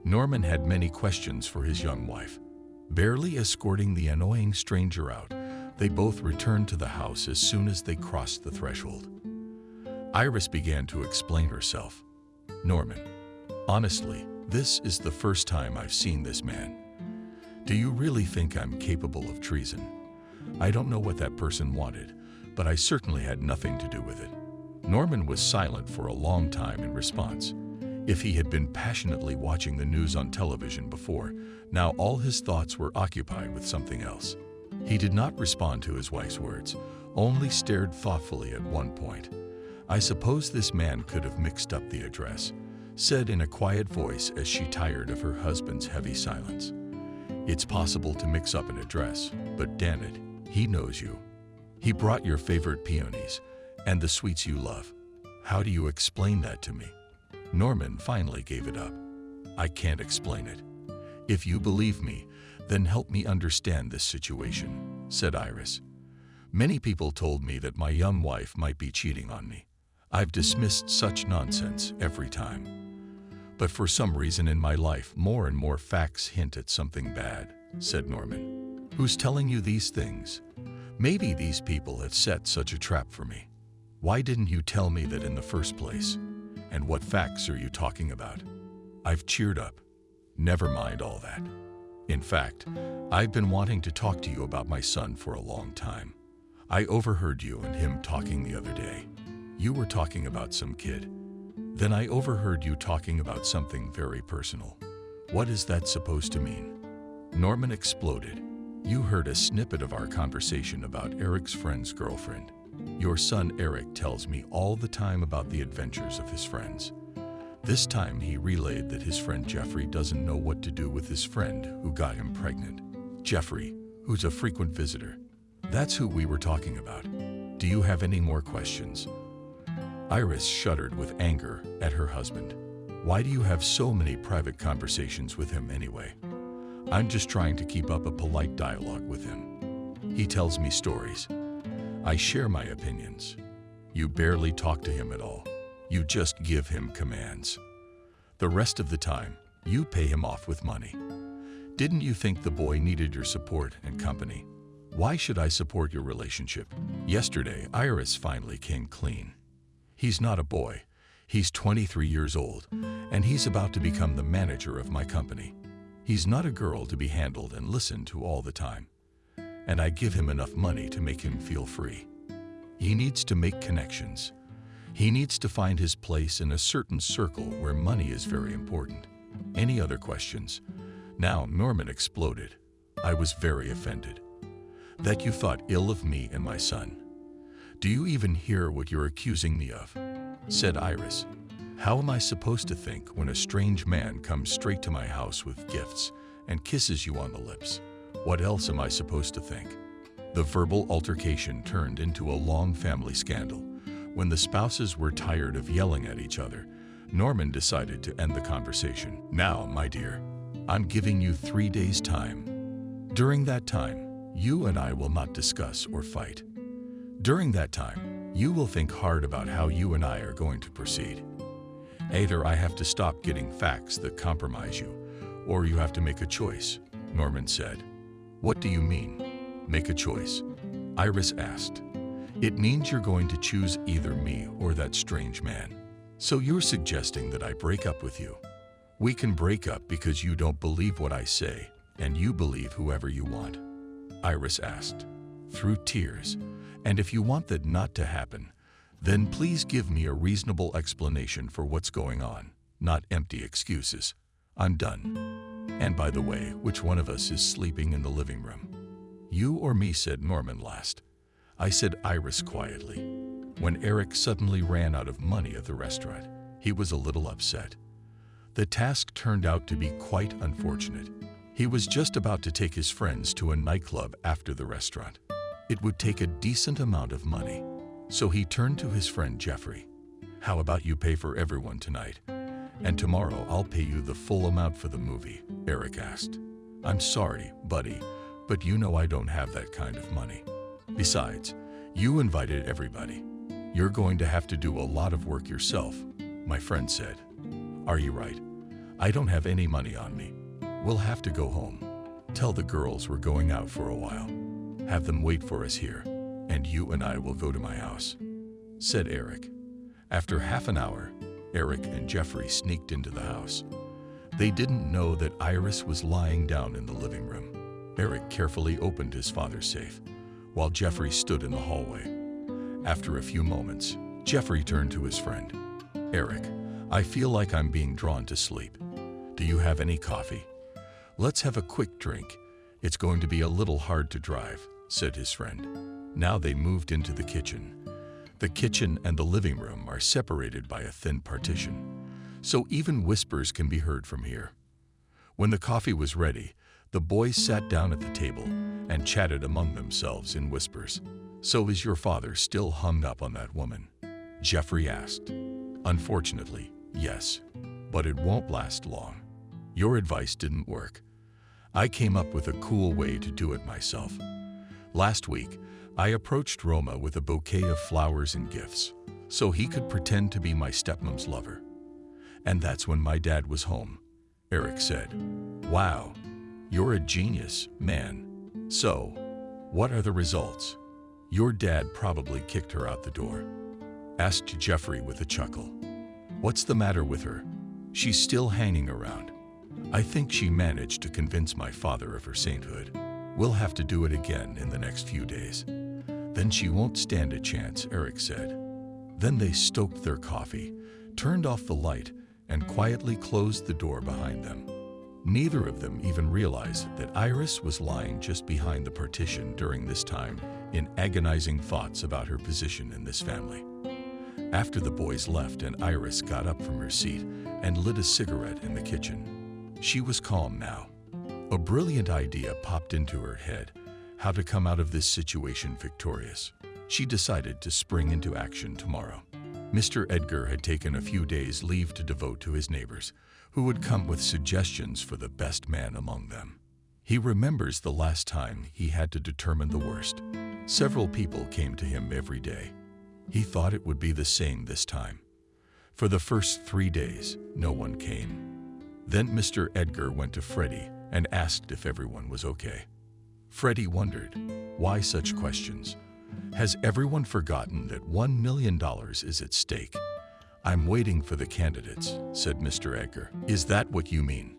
Norman had many questions for his young wife. Barely escorting the annoying stranger out, they both returned to the house as soon as they crossed the threshold. Iris began to explain herself. "Norman, honestly, this is the first time I've seen this man. Do you really think I'm capable of treason? I don't know what that person wanted, but I certainly had nothing to do with it. Norman was silent for a long time in response. If he had been passionately watching the news on television before, now all his thoughts were occupied with something else. He did not respond to his wife's words, only stared thoughtfully at one point. "I suppose this man could have mixed up the address," said in a quiet voice as she tired of her husband's heavy silence. "It's possible to mix up an address, but damn it, he knows you. He brought your favorite peonies and the sweets you love. How do you explain that to me?" Norman finally gave it up. "I can't explain it. If you believe me, then help me understand this situation," said Iris. "Many people told me that my young wife might be cheating on me. I've dismissed such nonsense every time. But for some reason in my life, more and more facts hint at something bad," said Norman. "Who's telling you these things? Maybe these people have set such a trap for me. Why didn't you tell me that in the first place? And what facts are you talking about?" I've cheered up. "Never mind all that. In fact, I've been wanting to talk to you about my son for a long time. I overheard you and him talking the other day. You were talking about some kid. Then I overheard you talking about something very personal. What is that supposed to mean?" Norman exploded. "You heard a snippet of our conversation about Eric's friend's girlfriend. Your son Eric tells me all the time about the adventures of his friends. This time he relayed that his friend Jeffrey doesn't know what to do with his friend who got him pregnant. Jeffrey, who's a frequent visitor. That's who we were talking about. Do you have any more questions?" Iris shuddered with anger at her husband. "Why do you have so many private conversations with him anyway?" "I'm just trying to keep up a polite dialogue with him. He tells me stories. I share my opinions. You barely talk to him at all. You just give him commands. The rest of the time, you pay him off with money. Didn't you think the boy needed your support and company? Why should I support your relationship?" Yesterday, Iris finally came clean. "He's not a boy. He's 23 years old, and he's about to become the manager of my company. He's not a girl to be handled and listened to all the time. And I give him enough money to make him feel free. He needs to make connections. He needs to find his place in a certain circle where money is very important. Any other questions?" Now Norman exploded. "I was very offended. That you thought ill of me and my son. Do you even hear what you're accusing me of?" said Iris. "How am I supposed to think when a strange man comes straight to my house with gifts and kisses you on the lips? What else am I supposed to think?" The verbal altercation turned into a long family scandal. When the spouses were tired of yelling at each other, Norman decided to end the conversation. "Now, my dear, I'm giving you 3 days' time. During that time, you and I will not discuss or fight. During that time, you will think hard about how you and I are going to proceed. Either I have to stop getting facts that compromise you, or you have to make a choice," Norman said. "What do you mean, make a choice?" Iris asked. "It means you're going to choose either me or that strange man. So you're suggesting that I break up with you? We can break up because you don't believe what I say, and you believe whoever you want?" Iris asked, through tears. "And if you want that not to happen, then please give me a reasonable explanation for what's going on, not empty excuses. I'm done. And by the way, which one of us is sleeping in the living room? You or me?" said Norman last. "I," said Iris quietly. When Eric suddenly ran out of money at the restaurant, he was a little upset. The task turned out to be quite unfortunate. He was just about to take his friends to a nightclub after the restaurant. It would take a decent amount of money. So he turned to his friend Jeffrey. "How about you pay for everyone tonight? And tomorrow I'll pay you the full amount for the movie," Eric asked. "I'm sorry, buddy, but you know I don't have that kind of money. Besides, you invited everybody. You're going to have to do a lot of work yourself," my friend said. "Are you right? I don't have any money on me. We'll have to go home. Tell the girls we're going out for a while. Have them wait for us here, and you and I will go to my house," said Eric. After half an hour, Eric and Jeffrey sneaked into the house. They didn't know that Iris was lying down in the living room. Eric carefully opened his father's safe, while Jeffrey stood in the hallway. After a few moments, Jeffrey turned to his friend. Eric, I feel like I'm being drawn to sleep. Do you have any coffee? Let's have a quick drink. It's going to be a little hard to drive, said his friend. Now they moved into the kitchen. The kitchen and the living room are separated by a thin partition, so even whispers can be heard from here. When the coffee was ready, the boys sat down at the table and chatted among themselves in whispers. So is your father still hung up on that woman? Jeffrey asked. Unfortunately, yes, but it won't last long. Your advice didn't work. I came up with a cool way to do it myself. Last week, I approached Roma with a bouquet of flowers and gifts, so he could pretend to be my stepmom's lover. And that's when my dad was home. Eric said, Wow, you're a genius, man. So, what are the results? Your dad probably kicked her out the door, asked Jeffrey with a chuckle. What's the matter with her? She's still hanging around. I think she managed to convince my father of her sainthood. We'll have to do it again in the next few days. Then she won't stand a chance, Eric said. Then they stoked their coffee, turned off the light, and quietly closed the door behind them. Neither of them even realized that Iris was lying just behind the partition during this time in agonizing thoughts about her position in this family. After the boys left and Iris got up from her seat and lit a cigarette in the kitchen, she was calm now. A brilliant idea popped into her head, how to come out of this situation victorious. She decided to spring into action tomorrow. Mr. Edgar had taken a few days' leave to devote to his neighbors, who would come with suggestions for the best man among them. He remembers the last time he had to determine the worst. Several people came to him every day. He thought it would be the same this time. For the first 3 days, no one came. Then Mr. Edgar went to Freddie and asked if everyone was okay. Freddie wondered, why such questions? Has everyone forgotten that $1 million is at stake? I'm waiting for the candidates, said Mr. Edgar. Is that what you mean?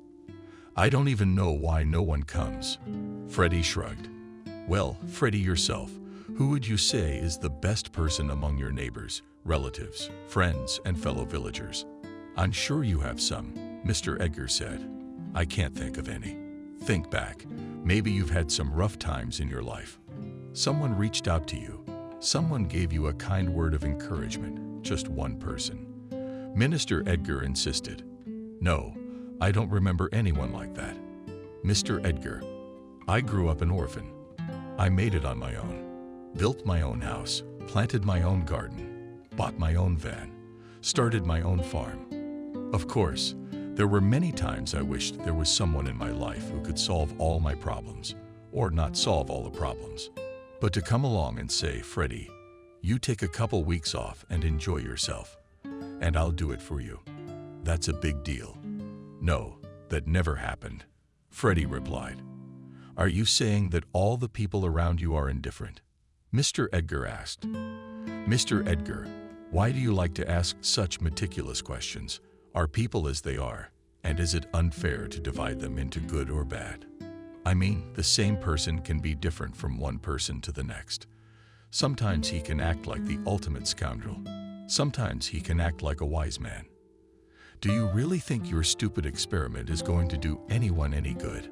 I don't even know why no one comes. Freddie shrugged. Well, Freddie yourself, who would you say is the best person among your neighbors, relatives, friends, and fellow villagers? I'm sure you have some, Mr. Edgar said. I can't think of any. Think back. Maybe you've had some rough times in your life. Someone reached out to you. Someone gave you a kind word of encouragement. Just one person. Minister Edgar insisted. No, I don't remember anyone like that. Mr. Edgar, I grew up an orphan. I made it on my own. Built my own house, planted my own garden, bought my own van, started my own farm. Of course, there were many times I wished there was someone in my life who could solve all my problems, or not solve all the problems. But to come along and say, Freddie, you take a couple weeks off and enjoy yourself, and I'll do it for you. That's a big deal. No, that never happened, Freddie replied. Are you saying that all the people around you are indifferent? Mr. Edgar asked. Mr. Edgar, why do you like to ask such meticulous questions? Are people as they are, and is it unfair to divide them into good or bad? I mean, the same person can be different from one person to the next. Sometimes he can act like the ultimate scoundrel. Sometimes he can act like a wise man. Do you really think your stupid experiment is going to do anyone any good?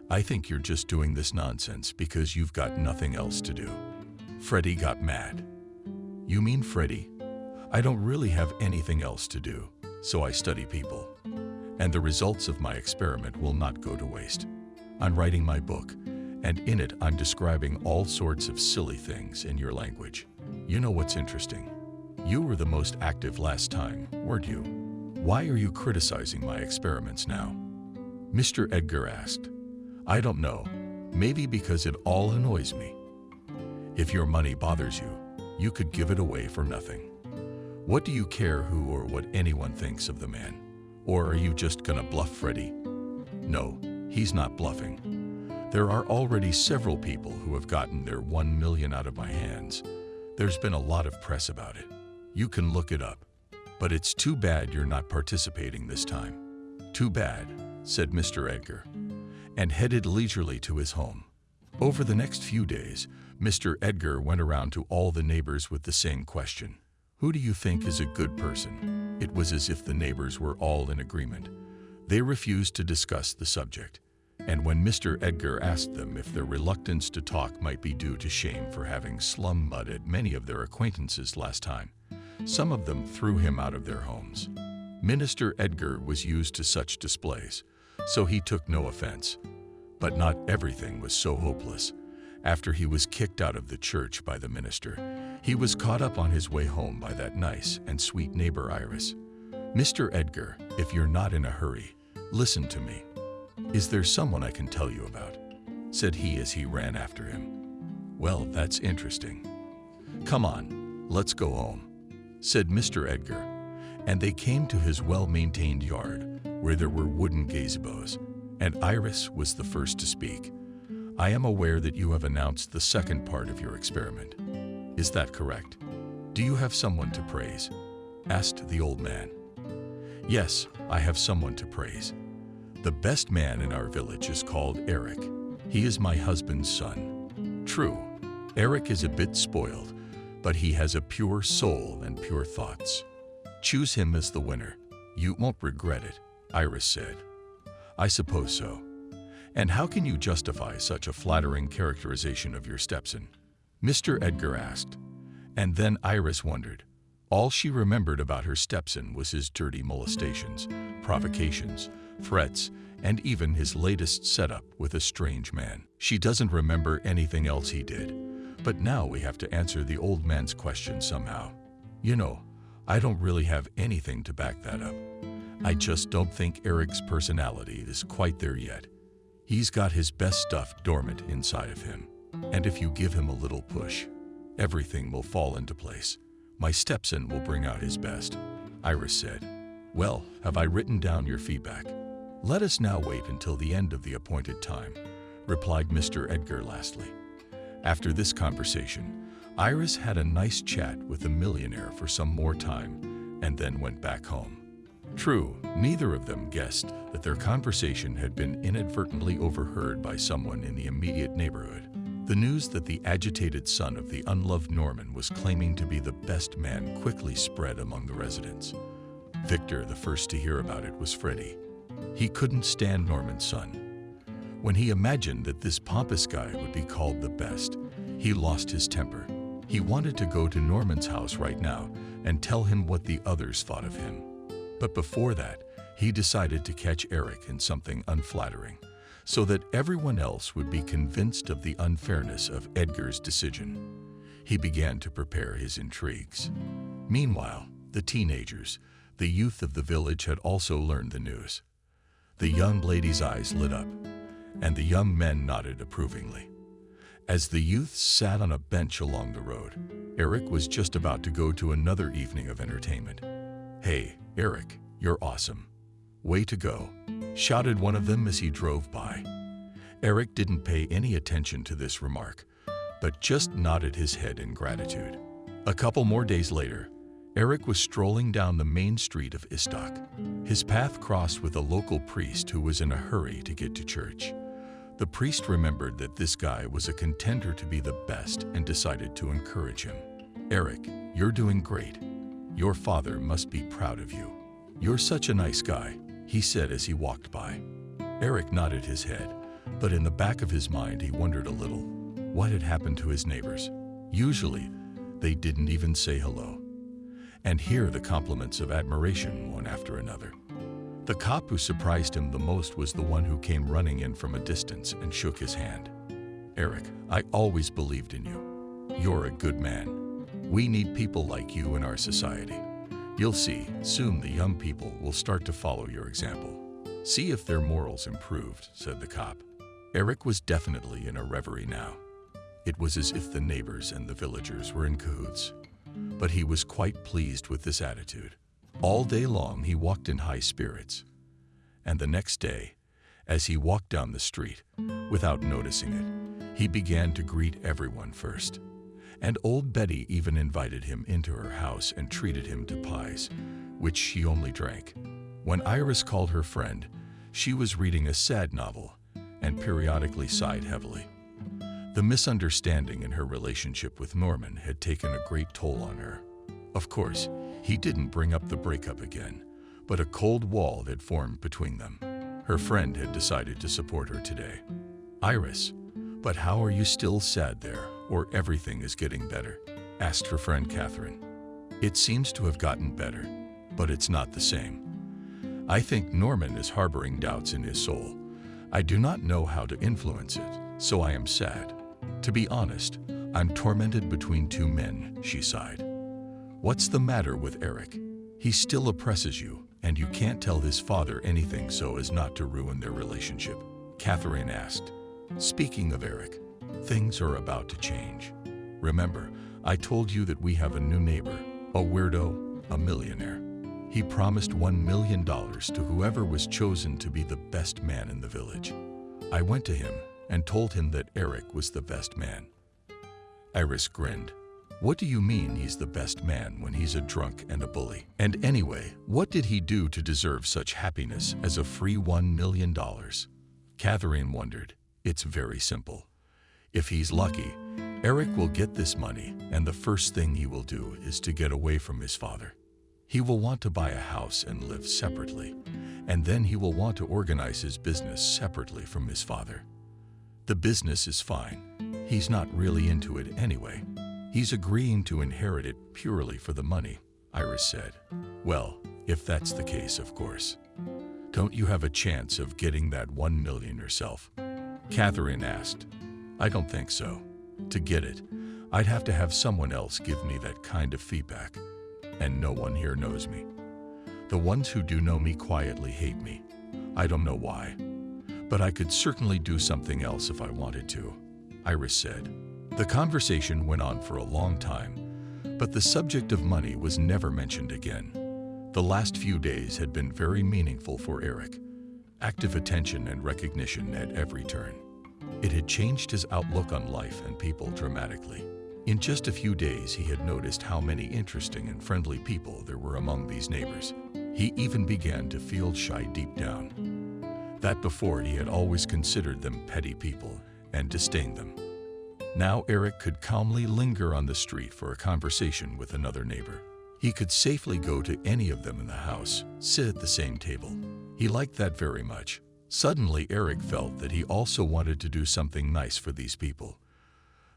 I think you're just doing this nonsense because you've got nothing else to do. Freddie got mad. You mean Freddie? I don't really have anything else to do, so I study people. And the results of my experiment will not go to waste. I'm writing my book, and in it I'm describing all sorts of silly things in your language. You know what's interesting? You were the most active last time, weren't you? Why are you criticizing my experiments now? Mr. Edgar asked. I don't know. Maybe because it all annoys me. If your money bothers you, you could give it away for nothing. What do you care who or what anyone thinks of the man? Or are you just gonna bluff Freddie? No, he's not bluffing. There are already several people who have gotten their 1 million out of my hands. There's been a lot of press about it. You can look it up. But it's too bad you're not participating this time. Too bad, said Mr. Edgar, and headed leisurely to his home. Over the next few days, Mr. Edgar went around to all the neighbors with the same question. Who do you think is a good person? It was as if the neighbors were all in agreement. They refused to discuss the subject. And when Mr. Edgar asked them if their reluctance to talk might be due to shame for having slum mud at many of their acquaintances last time, some of them threw him out of their homes. Minister Edgar was used to such displays, so he took no offense. But not everything was so hopeless. After he was kicked out of the church by the minister, he was caught up on his way home by that nice and sweet neighbor Iris. "Mr. Edgar, if you're not in a hurry, listen to me. Is there someone I can tell you about?" said he as he ran after him. "Well, that's interesting. Come on, let's go home," said Mr. Edgar, and they came to his well-maintained yard, where there were wooden gazebos, and Iris was the first to speak. "I am aware that you have announced the second part of your experiment. Is that correct? Do you have someone to praise?" asked the old man. "Yes, I have someone to praise. The best man in our village is called Eric. He is my husband's son. True, Eric is a bit spoiled, but he has a pure soul and pure thoughts. Choose him as the winner. You won't regret it," Iris said. "I suppose so. And how can you justify such a flattering characterization of your stepson?" Mr. Edgar asked. And then Iris wondered. All she remembered about her stepson was his dirty molestations, provocations, threats, and even his latest setup with a strange man. She doesn't remember anything else he did. But now we have to answer the old man's question somehow. "You know, I don't really have anything to back that up. I just don't think Eric's personality is quite there yet. He's got his best stuff dormant inside of him. And if you give him a little push, everything will fall into place. My stepson will bring out his best," Iris said. "Well, have I written down your feedback? Let us now wait until the end of the appointed time," replied Mr. Edgar lastly. After this conversation, Iris had a nice chat with the millionaire for some more time and then went back home. True, neither of them guessed that their conversation had been inadvertently overheard by someone in the immediate neighborhood. The news that the agitated son of the unloved Norman was claiming to be the best man quickly spread among the residents. Victor, the first to hear about it, was Freddie. He couldn't stand Norman's son. When he imagined that this pompous guy would be called the best, he lost his temper. He wanted to go to Norman's house right now and tell him what the others thought of him. But before that, he decided to catch Eric in something unflattering, so that everyone else would be convinced of the unfairness of Edgar's decision. He began to prepare his intrigues. Meanwhile, the teenagers, the youth of the village, had also learned the news. The young lady's eyes lit up, and the young men nodded approvingly. As the youths sat on a bench along the road, Eric was just about to go to another evening of entertainment. "Hey, Eric, you're awesome. Way to go," shouted one of them as he drove by. Eric didn't pay any attention to this remark, but just nodded his head in gratitude. A couple more days later, Eric was strolling down the main street of Istok. His path crossed with a local priest who was in a hurry to get to church. The priest remembered that this guy was a contender to be the best and decided to encourage him. "Eric, you're doing great. Your father must be proud of you. You're such a nice guy," he said as he walked by. Eric nodded his head, but in the back of his mind he wondered a little what had happened to his neighbors. Usually, they didn't even say hello. And here the compliments of admiration one after another. The cop who surprised him the most was the one who came running in from a distance and shook his hand. "Eric, I always believed in you. You're a good man. We need people like you in our society. You'll see, soon the young people will start to follow your example. See if their morals improved," said the cop. Eric was definitely in a reverie now. It was as if the neighbors and the villagers were in cahoots. But he was quite pleased with this attitude. All day long he walked in high spirits. And the next day, as he walked down the street, without noticing it, he began to greet everyone first. And old Betty even invited him into her house and treated him to pies, which she only drank. When Iris called her friend, she was reading a sad novel and periodically sighed heavily. The misunderstanding in her relationship with Norman had taken a great toll on her. Of course, he didn't bring up the breakup again, but a cold wall had formed between them. Her friend had decided to support her today. "Iris, but how are you still sad there, or everything is getting better?" asked her friend Catherine. "It seems to have gotten better, but it's not the same. I think Norman is harboring doubts in his soul. I do not know how to influence it, so I am sad. To be honest, I'm tormented between two men," she sighed. "What's the matter with Eric? He still oppresses you, and you can't tell his father anything so as not to ruin their relationship?" Catherine asked. "Speaking of Eric, things are about to change. Remember, I told you that we have a new neighbor, a weirdo, a millionaire. He promised $1 million to whoever was chosen to be the best man in the village. I went to him and told him that Eric was the best man." Iris grinned. "What do you mean he's the best man when he's a drunk and a bully? And anyway, what did he do to deserve such happiness as a free $1 million? Catherine wondered. "It's very simple. If he's lucky, Eric will get this money, and the first thing he will do is to get away from his father. He will want to buy a house and live separately, and then he will want to organize his business separately from his father. The business is fine. He's not really into it anyway. He's agreeing to inherit it purely for the money," Iris said. "Well, if that's the case, of course. Don't you have a chance of getting that $1 million yourself?" Catherine asked. "I don't think so. To get it, I'd have to have someone else give me that kind of feedback. And no one here knows me. The ones who do know me quietly hate me. I don't know why. But I could certainly do something else if I wanted to," Iris said. The conversation went on for a long time, but the subject of money was never mentioned again. The last few days had been very meaningful for Eric. Active attention and recognition at every turn. It had changed his outlook on life and people dramatically. In just a few days, he had noticed how many interesting and friendly people there were among these neighbors. He even began to feel shy deep down. That before he had always considered them petty people and disdained them. Now Eric could calmly linger on the street for a conversation with another neighbor. He could safely go to any of them in the house, sit at the same table. He liked that very much. Suddenly, Eric felt that he also wanted to do something nice for these people.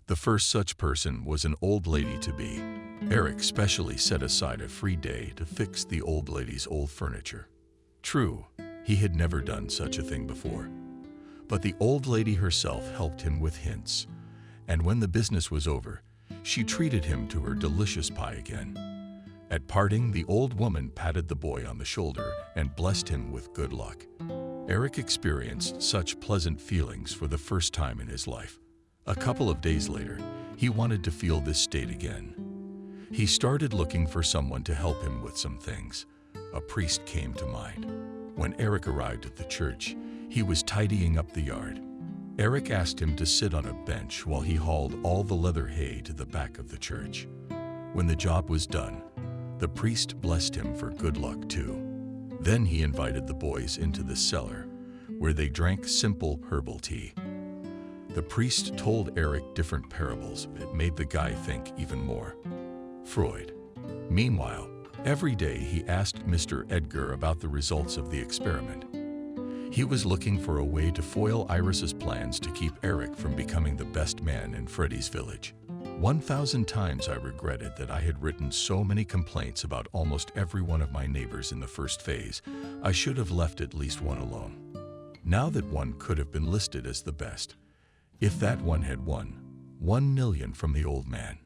The first such person was an old lady-to-be. Eric specially set aside a free day to fix the old lady's old furniture. True, he had never done such a thing before. But the old lady herself helped him with hints, and when the business was over, she treated him to her delicious pie again. At parting, the old woman patted the boy on the shoulder and blessed him with good luck. Eric experienced such pleasant feelings for the first time in his life. A couple of days later, he wanted to feel this state again. He started looking for someone to help him with some things. A priest came to mind. When Eric arrived at the church, he was tidying up the yard. Eric asked him to sit on a bench while he hauled all the leather hay to the back of the church. When the job was done, the priest blessed him for good luck too. Then he invited the boys into the cellar, where they drank simple herbal tea. The priest told Eric different parables that made the guy think even more. Freud. Meanwhile, every day he asked Mr. Edgar about the results of the experiment. He was looking for a way to foil Iris's plans to keep Eric from becoming the best man in Freddy's village. 1,000 times I regretted that I had written so many complaints about almost every one of my neighbors in the first phase. I should have left at least one alone. Now that one could have been listed as the best, if that one had won $1 million from the old man,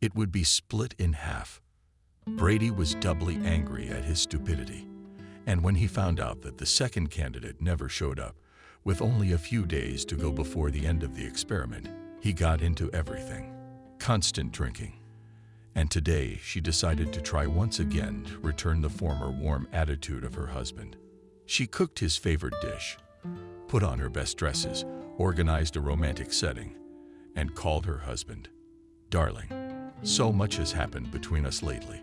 it would be split in half. Brady was doubly angry at his stupidity, and when he found out that the second candidate never showed up, with only a few days to go before the end of the experiment, he got into everything. Constant drinking. And today she decided to try once again to return the former warm attitude of her husband. She cooked his favorite dish, put on her best dresses, organized a romantic setting, and called her husband. "Darling, so much has happened between us lately.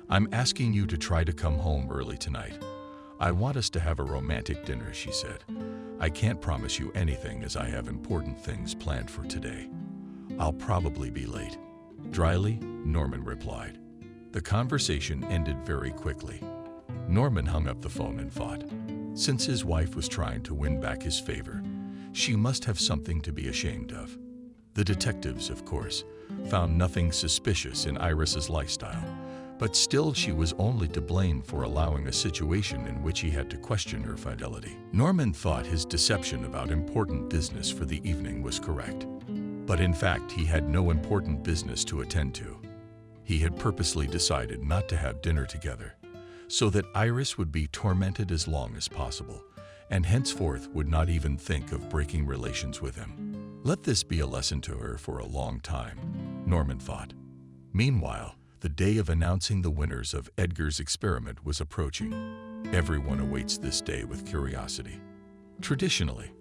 I'm asking you to try to come home early tonight. I want us to have a romantic dinner," she said. "I can't promise you anything as I have important things planned for today. I'll probably be late." Dryly, Norman replied. The conversation ended very quickly. Norman hung up the phone and thought, since his wife was trying to win back his favor, she must have something to be ashamed of. The detectives, of course, found nothing suspicious in Iris's lifestyle, but still she was only to blame for allowing a situation in which he had to question her fidelity. Norman thought his deception about important business for the evening was correct, but in fact he had no important business to attend to. He had purposely decided not to have dinner together, so that Iris would be tormented as long as possible, and henceforth would not even think of breaking relations with him. Let this be a lesson to her for a long time, Norman thought. Meanwhile, the day of announcing the winners of Edgar's experiment was approaching. Everyone awaits this day with curiosity. Traditionally,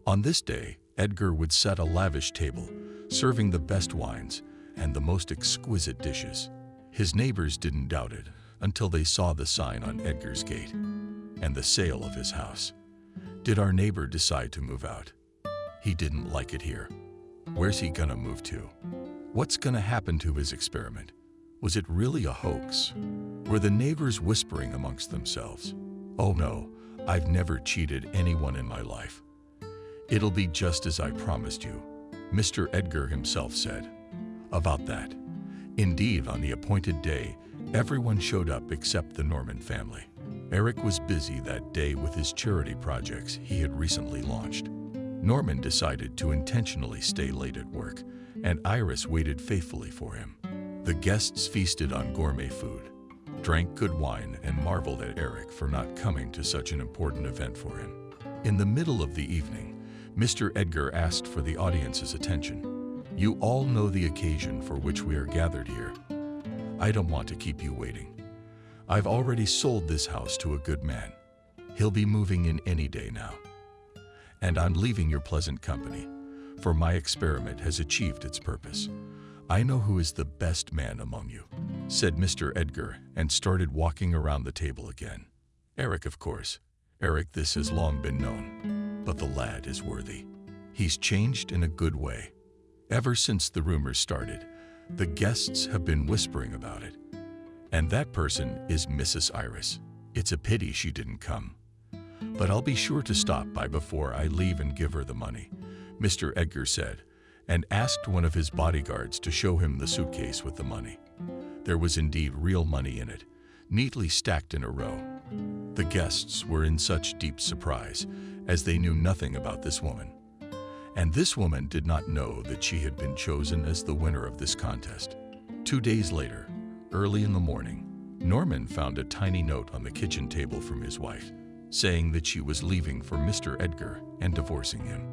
on this day, Edgar would set a lavish table, serving the best wines and the most exquisite dishes. His neighbors didn't doubt it until they saw the sign on Edgar's gate and the sale of his house. Did our neighbor decide to move out? He didn't like it here. Where's he gonna move to? What's gonna happen to his experiment? Was it really a hoax? Were the neighbors whispering amongst themselves? Oh no, I've never cheated anyone in my life. It'll be just as I promised you, Mr. Edgar himself said. About that. Indeed, on the appointed day, everyone showed up except the Norman family. Eric was busy that day with his charity projects he had recently launched. Norman decided to intentionally stay late at work, and Iris waited faithfully for him. The guests feasted on gourmet food, drank good wine, and marveled at Eric for not coming to such an important event for him. In the middle of the evening, Mr. Edgar asked for the audience's attention. You all know the occasion for which we are gathered here. I don't want to keep you waiting. I've already sold this house to a good man. He'll be moving in any day now. And I'm leaving your pleasant company, for my experiment has achieved its purpose. I know who is the best man among you, said Mr. Edgar, and started walking around the table again. Eric, of course. Eric, this has long been known, but the lad is worthy. He's changed in a good way. Ever since the rumors started, the guests have been whispering about it. And that person is Mrs. Iris. It's a pity she didn't come. But I'll be sure to stop by before I leave and give her the money, Mr. Edgar said, and asked one of his bodyguards to show him the suitcase with the money. There was indeed real money in it, neatly stacked in a row. The guests were in such deep surprise, as they knew nothing about this woman. And this woman did not know that she had been chosen as the winner of this contest. 2 days later, early in the morning, Norman found a tiny note on the kitchen table from his wife, saying that she was leaving for Mr. Edgar and divorcing him.